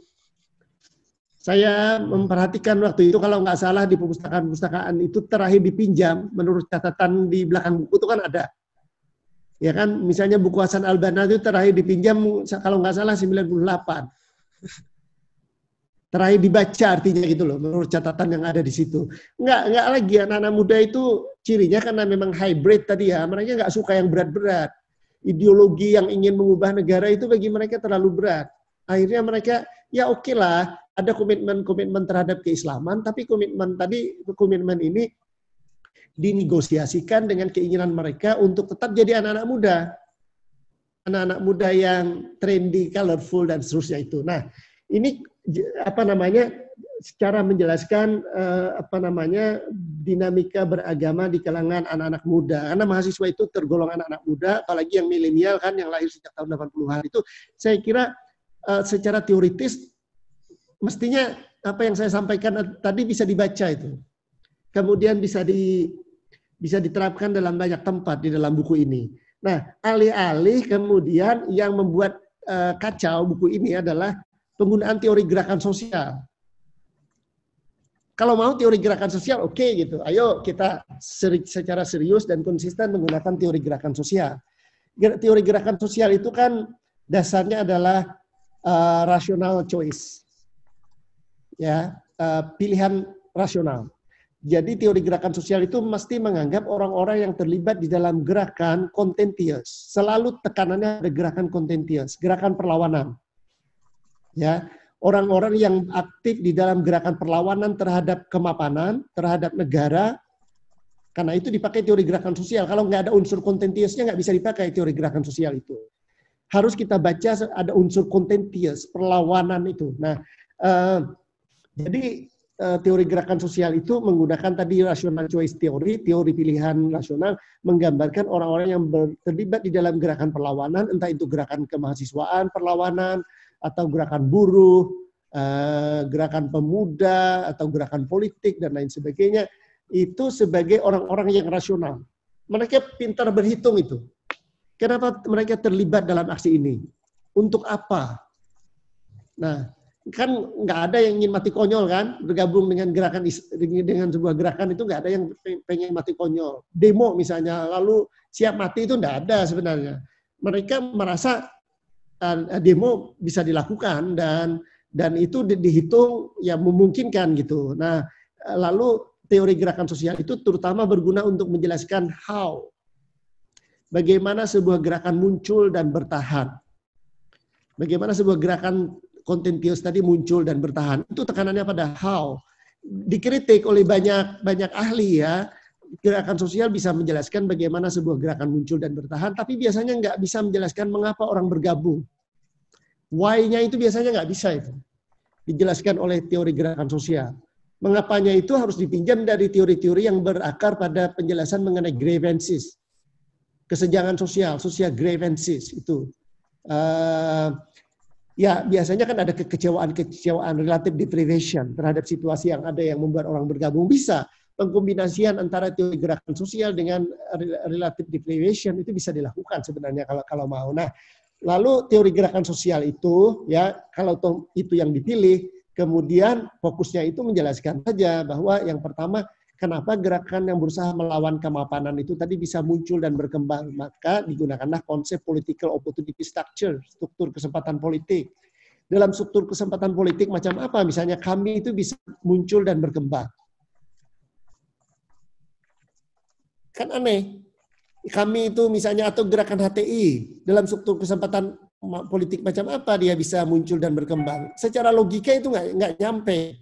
Saya memperhatikan waktu itu kalau nggak salah di perpustakaan itu terakhir dipinjam, menurut catatan di belakang buku itu kan ada. Ya kan, misalnya buku Hasan al-Banna itu terakhir dipinjam kalau nggak salah 98. Terakhir dibaca artinya gitu loh, menurut catatan yang ada di situ. Nggak lagi anak-anak muda itu cirinya karena memang hybrid tadi ya, mereka nggak suka yang berat-berat. Ideologi yang ingin mengubah negara itu bagi mereka terlalu berat. Akhirnya mereka, ya oke lah, ada komitmen terhadap keislaman, tapi komitmen ini dinegosiasikan dengan keinginan mereka untuk tetap jadi anak-anak muda. Anak-anak muda yang trendy, colorful, dan seterusnya itu. Nah, ini secara menjelaskan dinamika beragama di kalangan anak-anak muda. Karena mahasiswa itu tergolong anak-anak muda, apalagi yang milenial kan yang lahir sejak tahun 80-an itu, saya kira secara teoritis mestinya apa yang saya sampaikan tadi bisa dibaca itu. Kemudian bisa diterapkan dalam banyak tempat di dalam buku ini. Nah, alih-alih kemudian yang membuat kacau buku ini adalah penggunaan teori gerakan sosial. Kalau mau teori gerakan sosial, oke gitu. Ayo kita secara serius dan konsisten menggunakan teori gerakan sosial. Teori gerakan sosial itu kan dasarnya adalah rational choice, ya, pilihan rasional. Jadi teori gerakan sosial itu mesti menganggap orang-orang yang terlibat di dalam gerakan kontentious. Selalu tekanannya ada gerakan kontentious, gerakan perlawanan. Ya, orang-orang yang aktif di dalam gerakan perlawanan terhadap kemapanan, terhadap negara, karena itu dipakai teori gerakan sosial. Kalau nggak ada unsur kontentiousnya nggak bisa dipakai teori gerakan sosial itu. Harus kita baca ada unsur kontentious, perlawanan itu. Nah, jadi teori gerakan sosial itu menggunakan tadi rational choice teori pilihan rasional, menggambarkan orang-orang yang terlibat di dalam gerakan perlawanan, entah itu gerakan kemahasiswaan, perlawanan, atau gerakan buruh, gerakan pemuda, atau gerakan politik, dan lain sebagainya, itu sebagai orang-orang yang rasional. Mereka pintar berhitung itu. Kenapa mereka terlibat dalam aksi ini? Untuk apa? Nah, kan nggak ada yang ingin mati konyol kan, bergabung dengan sebuah gerakan itu nggak ada yang pengen mati konyol. Demo misalnya, lalu siap mati itu nggak ada sebenarnya. Mereka merasa demo bisa dilakukan dan itu dihitung ya memungkinkan gitu. Nah, lalu teori gerakan sosial itu terutama berguna untuk menjelaskan how, bagaimana sebuah gerakan muncul dan bertahan. Bagaimana sebuah gerakan kontentious tadi muncul dan bertahan. Itu tekanannya pada how. Dikritik oleh banyak ahli ya. Gerakan sosial bisa menjelaskan bagaimana sebuah gerakan muncul dan bertahan, tapi biasanya nggak bisa menjelaskan mengapa orang bergabung. Why-nya itu biasanya nggak bisa itu. Dijelaskan oleh teori gerakan sosial. Mengapanya itu harus dipinjam dari teori-teori yang berakar pada penjelasan mengenai grievances. Kesenjangan sosial, social grievances itu. Ya, biasanya kan ada kekecewaan, relative deprivation terhadap situasi yang ada yang membuat orang bergabung. Bisa pengkombinasian antara teori gerakan sosial dengan relative deprivation itu bisa dilakukan sebenarnya kalau mau. Nah, lalu teori gerakan sosial itu ya kalau itu yang dipilih, kemudian fokusnya itu menjelaskan saja bahwa yang pertama, kenapa gerakan yang berusaha melawan kemapanan itu tadi bisa muncul dan berkembang. Maka digunakanlah konsep political opportunity structure, struktur kesempatan politik. Dalam struktur kesempatan politik macam apa? Misalnya kami itu bisa muncul dan berkembang. Kan aneh. Kami itu misalnya atau gerakan HTI, dalam struktur kesempatan politik macam apa dia bisa muncul dan berkembang. Secara logika itu nggak nyampe.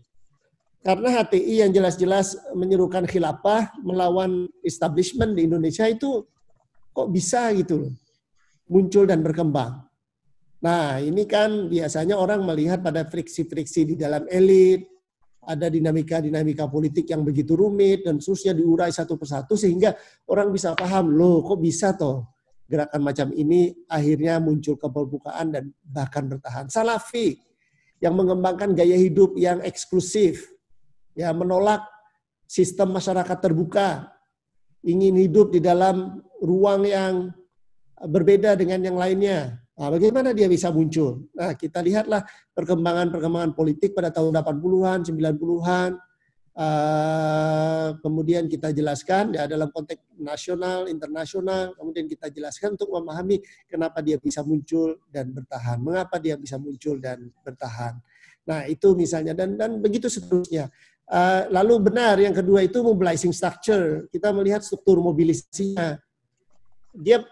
Karena HTI yang jelas-jelas menyerukan khilafah melawan establishment di Indonesia itu kok bisa gitu loh, muncul dan berkembang. Nah ini kan biasanya orang melihat pada friksi-friksi di dalam elit, ada dinamika-dinamika politik yang begitu rumit dan seterusnya diurai satu persatu sehingga orang bisa paham, loh kok bisa toh gerakan macam ini akhirnya muncul ke permukaan dan bahkan bertahan. Salafi yang mengembangkan gaya hidup yang eksklusif, ya menolak sistem masyarakat terbuka, ingin hidup di dalam ruang yang berbeda dengan yang lainnya. Nah, bagaimana dia bisa muncul? Nah, kita lihatlah perkembangan politik pada tahun 80-an, 90-an. Kemudian kita jelaskan ya dalam konteks nasional, internasional, kemudian kita jelaskan untuk memahami kenapa dia bisa muncul dan bertahan, mengapa dia bisa muncul dan bertahan. Nah, itu misalnya dan begitu seterusnya. Lalu benar yang kedua itu mobilizing structure. Kita melihat struktur mobilisasinya. Dia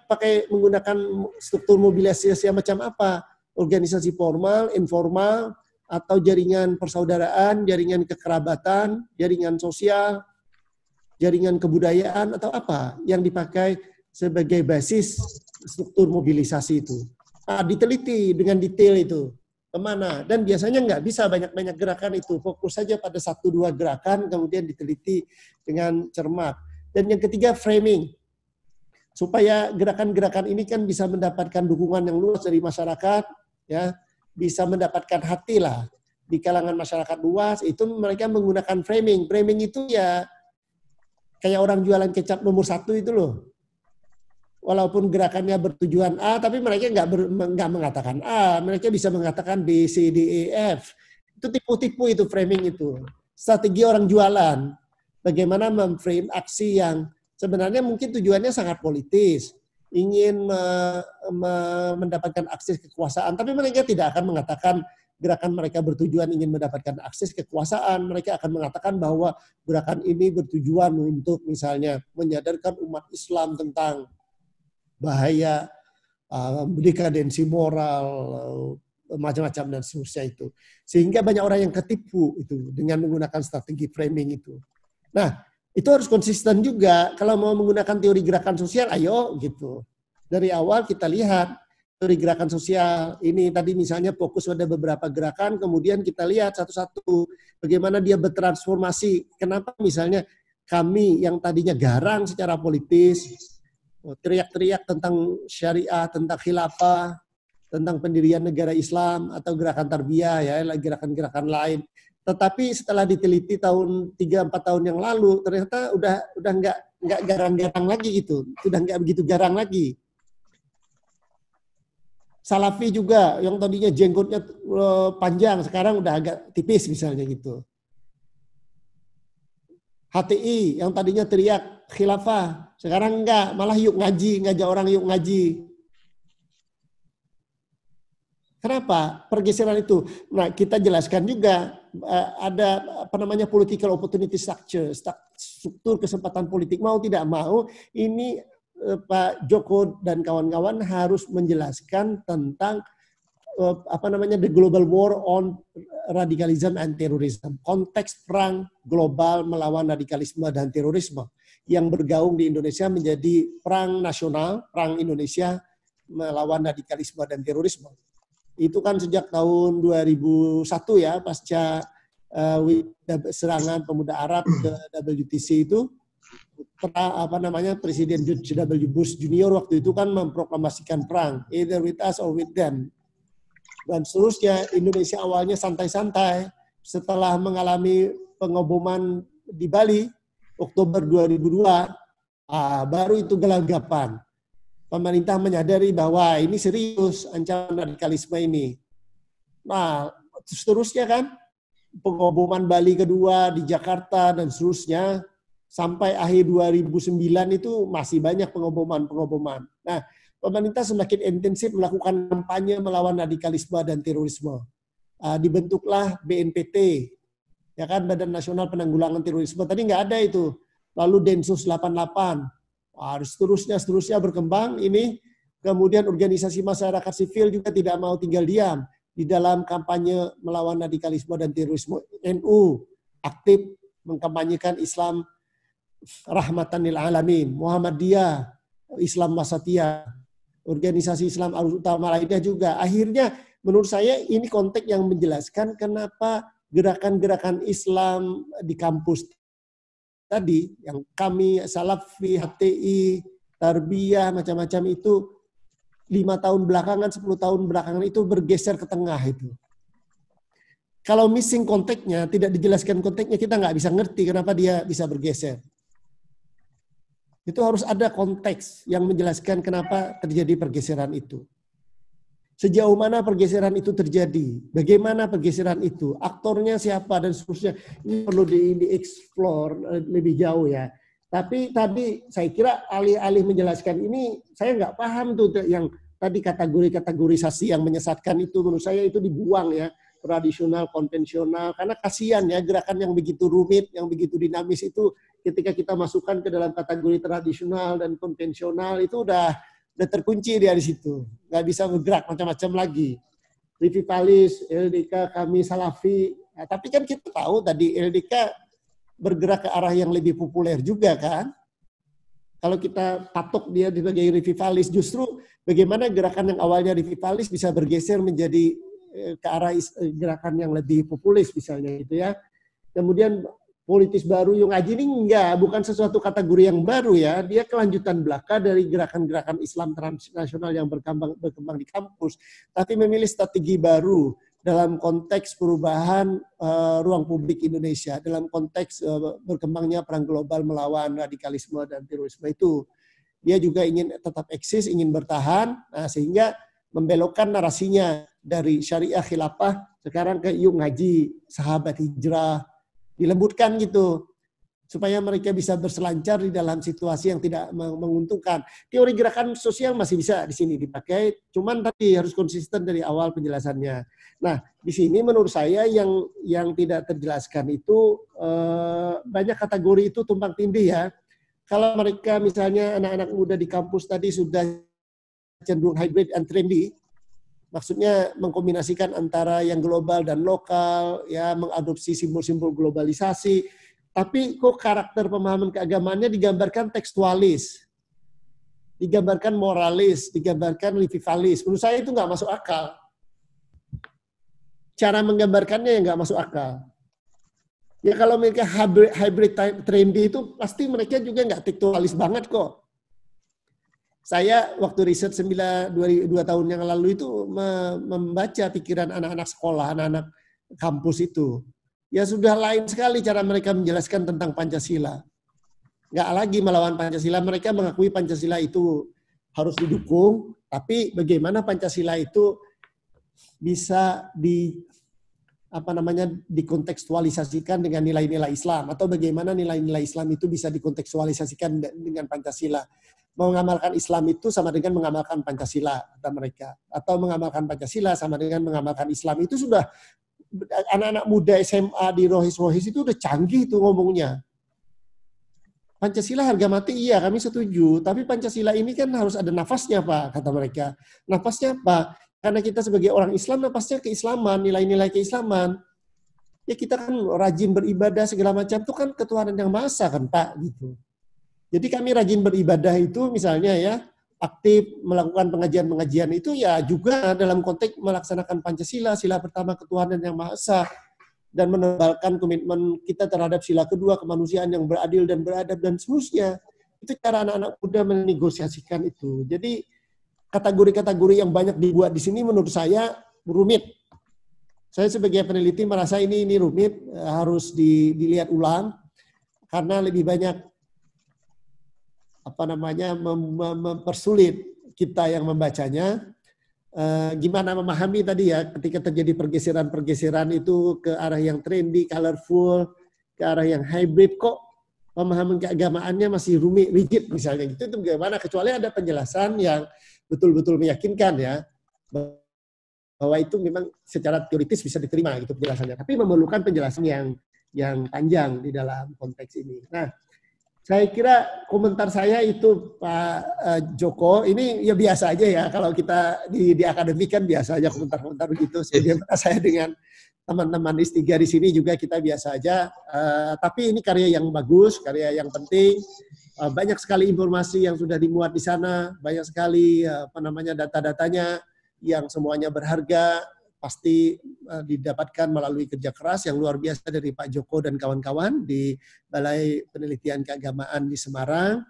menggunakan struktur mobilisasi macam apa? Organisasi formal, informal, atau jaringan persaudaraan, jaringan kekerabatan, jaringan sosial, jaringan kebudayaan, atau apa yang dipakai sebagai basis struktur mobilisasi itu. Nah, diteliti dengan detail itu. Kemana? Dan biasanya nggak bisa banyak-banyak gerakan itu. Fokus saja pada 1-2 gerakan, kemudian diteliti dengan cermat. Dan yang ketiga, framing. Supaya gerakan-gerakan ini kan bisa mendapatkan dukungan yang luas dari masyarakat, ya, bisa mendapatkan hati lah di kalangan masyarakat luas, itu mereka menggunakan framing. Framing itu ya kayak orang jualan kecap nomor 1 itu loh. Walaupun gerakannya bertujuan A, tapi mereka nggak mengatakan A, mereka bisa mengatakan B, C, D, E, F. Itu tipu-tipu itu framing itu. Strategi orang jualan. Bagaimana memframe aksi yang sebenarnya mungkin tujuannya sangat politis, ingin mendapatkan akses kekuasaan, tapi mereka tidak akan mengatakan gerakan mereka bertujuan ingin mendapatkan akses kekuasaan. Mereka akan mengatakan bahwa gerakan ini bertujuan untuk misalnya menyadarkan umat Islam tentang bahaya dekadensi moral, macam-macam dan seterusnya itu. Sehingga banyak orang yang ketipu itu dengan menggunakan strategi framing itu. Nah, itu harus konsisten juga. Kalau mau menggunakan teori gerakan sosial, ayo gitu. Dari awal kita lihat teori gerakan sosial. Ini tadi misalnya fokus pada beberapa gerakan, kemudian kita lihat satu-satu bagaimana dia bertransformasi. Kenapa misalnya kami yang tadinya garang secara politis, teriak-teriak tentang syariah, tentang khilafah, tentang pendirian negara Islam atau gerakan tarbiyah, ya, gerakan-gerakan lain. Tetapi setelah diteliti tahun 3-4 tahun yang lalu, ternyata udah nggak garang-garang lagi gitu, sudah nggak begitu garang lagi. Salafi juga yang tadinya jenggotnya panjang, sekarang udah agak tipis misalnya gitu. HTI yang tadinya teriak khilafah, sekarang enggak, malah yuk ngaji, ngajak orang yuk ngaji. Kenapa pergeseran itu? Nah, kita jelaskan juga ada apa namanya political opportunity structure, struktur kesempatan politik. Mau tidak mau, ini Pak Joko dan kawan-kawan harus menjelaskan tentang apa namanya the global war on radicalism and terrorism, konteks perang global melawan radikalisme dan terorisme yang bergaung di Indonesia menjadi perang nasional, perang Indonesia melawan radikalisme dan terorisme. Itu kan sejak tahun 2001 ya, pasca serangan pemuda Arab ke WTC itu, apa namanya Presiden George W. Bush Junior waktu itu kan memproklamasikan perang, either with us or with them. Dan seterusnya Indonesia awalnya santai-santai, setelah mengalami pengoboman di Bali Oktober 2002, baru itu gelagapan. Pemerintah menyadari bahwa ini serius ancaman radikalisme ini. Nah, seterusnya kan pengoboman Bali kedua di Jakarta dan seterusnya sampai akhir 2009 itu masih banyak pengoboman. Nah, pemerintah semakin intensif melakukan kampanye melawan radikalisme dan terorisme. Dibentuklah BNPT, ya kan, Badan Nasional Penanggulangan Terorisme. Tadi nggak ada itu. Lalu Densus 88. Seterusnya berkembang ini. Kemudian organisasi masyarakat sivil juga tidak mau tinggal diam di dalam kampanye melawan radikalisme dan terorisme. NU aktif mengkampanyekan Islam rahmatan lil alamin. Muhammadiyah, Islam wasatiyah, organisasi Islam utama lainnya juga. Akhirnya menurut saya ini konteks yang menjelaskan kenapa gerakan-gerakan Islam di kampus tadi, yang kami, Salafi, HTI, Tarbiyah, macam-macam itu 5 tahun belakangan, 10 tahun belakangan itu bergeser ke tengah itu. Kalau missing konteksnya, tidak dijelaskan konteksnya, kita nggak bisa ngerti kenapa dia bisa bergeser. Itu harus ada konteks yang menjelaskan kenapa terjadi pergeseran itu. Sejauh mana pergeseran itu terjadi, bagaimana pergeseran itu, aktornya siapa dan seterusnya. Ini perlu di-explore lebih jauh ya. Tapi tadi saya kira alih-alih menjelaskan ini, saya nggak paham tuh yang tadi kategori-kategorisasi yang menyesatkan itu, menurut saya itu dibuang ya. Tradisional, konvensional, karena kasihan ya gerakan yang begitu rumit, yang begitu dinamis itu ketika kita masukkan ke dalam kategori tradisional dan konvensional itu udah terkunci dia di situ, nggak bisa bergerak macam-macam lagi. Revivalis, LDK, kami Salafi, nah, tapi kan kita tahu tadi LDK bergerak ke arah yang lebih populer juga kan. Kalau kita patok dia sebagai revivalis, justru bagaimana gerakan yang awalnya revivalis bisa bergeser menjadi ke arah gerakan yang lebih populis misalnya gitu ya. Kemudian politis baru yang ngaji ini bukan sesuatu kategori yang baru ya. Dia kelanjutan belaka dari gerakan-gerakan Islam transnasional yang berkembang di kampus. Tapi memilih strategi baru dalam konteks perubahan ruang publik Indonesia, dalam konteks berkembangnya perang global melawan radikalisme dan terorisme itu. Dia juga ingin tetap eksis, ingin bertahan, nah, sehingga membelokkan narasinya dari syariah khilafah sekarang ke yuk ngaji, sahabat hijrah, dilembutkan gitu supaya mereka bisa berselancar di dalam situasi yang tidak menguntungkan. Teori gerakan sosial masih bisa di sini dipakai, cuman tadi harus konsisten dari awal penjelasannya. Nah, di sini menurut saya yang tidak terjelaskan itu banyak kategori itu tumpang tindih ya. Kalau mereka misalnya anak-anak muda di kampus tadi sudah cenderung hybrid and trendy, maksudnya mengkombinasikan antara yang global dan lokal, ya mengadopsi simbol-simbol globalisasi. Tapi kok karakter pemahaman keagamaannya digambarkan tekstualis, digambarkan moralis, digambarkan revivalis. Menurut saya itu nggak masuk akal. Cara menggambarkannya yang nggak masuk akal. Ya kalau mereka hybrid trendy itu pasti mereka juga nggak tekstualis banget kok. Saya waktu riset 2 tahun yang lalu itu membaca pikiran anak-anak sekolah, anak-anak kampus itu. Ya sudah lain sekali cara mereka menjelaskan tentang Pancasila. Nggak lagi melawan Pancasila, mereka mengakui Pancasila itu harus didukung, tapi bagaimana Pancasila itu bisa dikontekstualisasikan dengan nilai-nilai Islam, atau bagaimana nilai-nilai Islam itu bisa dikontekstualisasikan dengan Pancasila. Mengamalkan Islam itu sama dengan mengamalkan Pancasila, kata mereka. Atau mengamalkan Pancasila sama dengan mengamalkan Islam. Itu sudah, anak-anak muda SMA di Rohis-Rohis itu udah canggih tuh ngomongnya. Pancasila harga mati, iya kami setuju. Tapi Pancasila ini kan harus ada nafasnya Pak, kata mereka. Nafasnya apa? Karena kita sebagai orang Islam, nafasnya keislaman, nilai-nilai keislaman. Ya kita kan rajin beribadah segala macam, itu kan ketuhanan yang Maha Esa kan Pak, gitu. Jadi kami rajin beribadah itu misalnya ya, aktif melakukan pengajian-pengajian itu ya juga dalam konteks melaksanakan Pancasila, sila pertama ketuhanan yang Maha Esa, dan menebalkan komitmen kita terhadap sila kedua kemanusiaan yang beradil dan beradab dan seterusnya. Itu cara anak-anak muda menegosiasikan itu. Jadi kategori-kategori yang banyak dibuat di sini menurut saya rumit. Saya sebagai peneliti merasa ini rumit, harus dilihat ulang karena lebih banyak mempersulit kita yang membacanya. Gimana memahami tadi ya ketika terjadi pergeseran itu ke arah yang trendy, colorful, ke arah yang hybrid, kok pemahaman keagamaannya masih rumit, rigid misalnya gitu. Itu bagaimana, kecuali ada penjelasan yang betul-betul meyakinkan ya bahwa itu memang secara teoritis bisa diterima gitu penjelasannya, tapi memerlukan penjelasan yang panjang di dalam konteks ini. Nah, saya kira komentar saya itu Pak Joko, ini ya biasa aja ya, kalau kita di akademik kan biasa aja komentar-komentar begitu. Sebagaimana saya dengan teman-teman S3 di sini juga kita biasa aja, tapi ini karya yang bagus, karya yang penting. Banyak sekali informasi yang sudah dimuat di sana, banyak sekali data-datanya yang semuanya berharga, pasti didapatkan melalui kerja keras yang luar biasa dari Pak Joko dan kawan-kawan di Balai Penelitian Keagamaan di Semarang.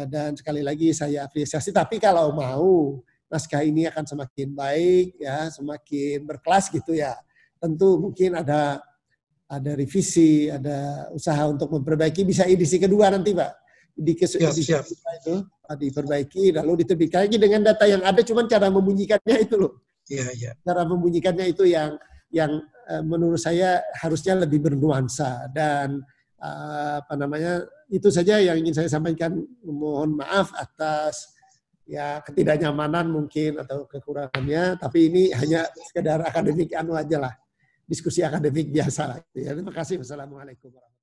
Dan sekali lagi saya apresiasi. Tapi kalau mau naskah ini akan semakin baik, ya, semakin berkelas gitu ya. Tentu mungkin ada revisi, ada usaha untuk memperbaiki, bisa edisi kedua nanti Pak. siap. Itu diperbaiki lalu diterbitkan lagi dengan data yang ada, cuman cara membunyikannya itu loh. Iya. Cara membunyikannya itu yang menurut saya harusnya lebih bernuansa dan itu saja yang ingin saya sampaikan. Mohon maaf atas ya ketidaknyamanan mungkin atau kekurangannya, tapi ini hanya sekedar akademik aja lah, diskusi akademik biasa lah. Ya, terima kasih. Wassalamualaikum warahmatullahi wabarakatuh.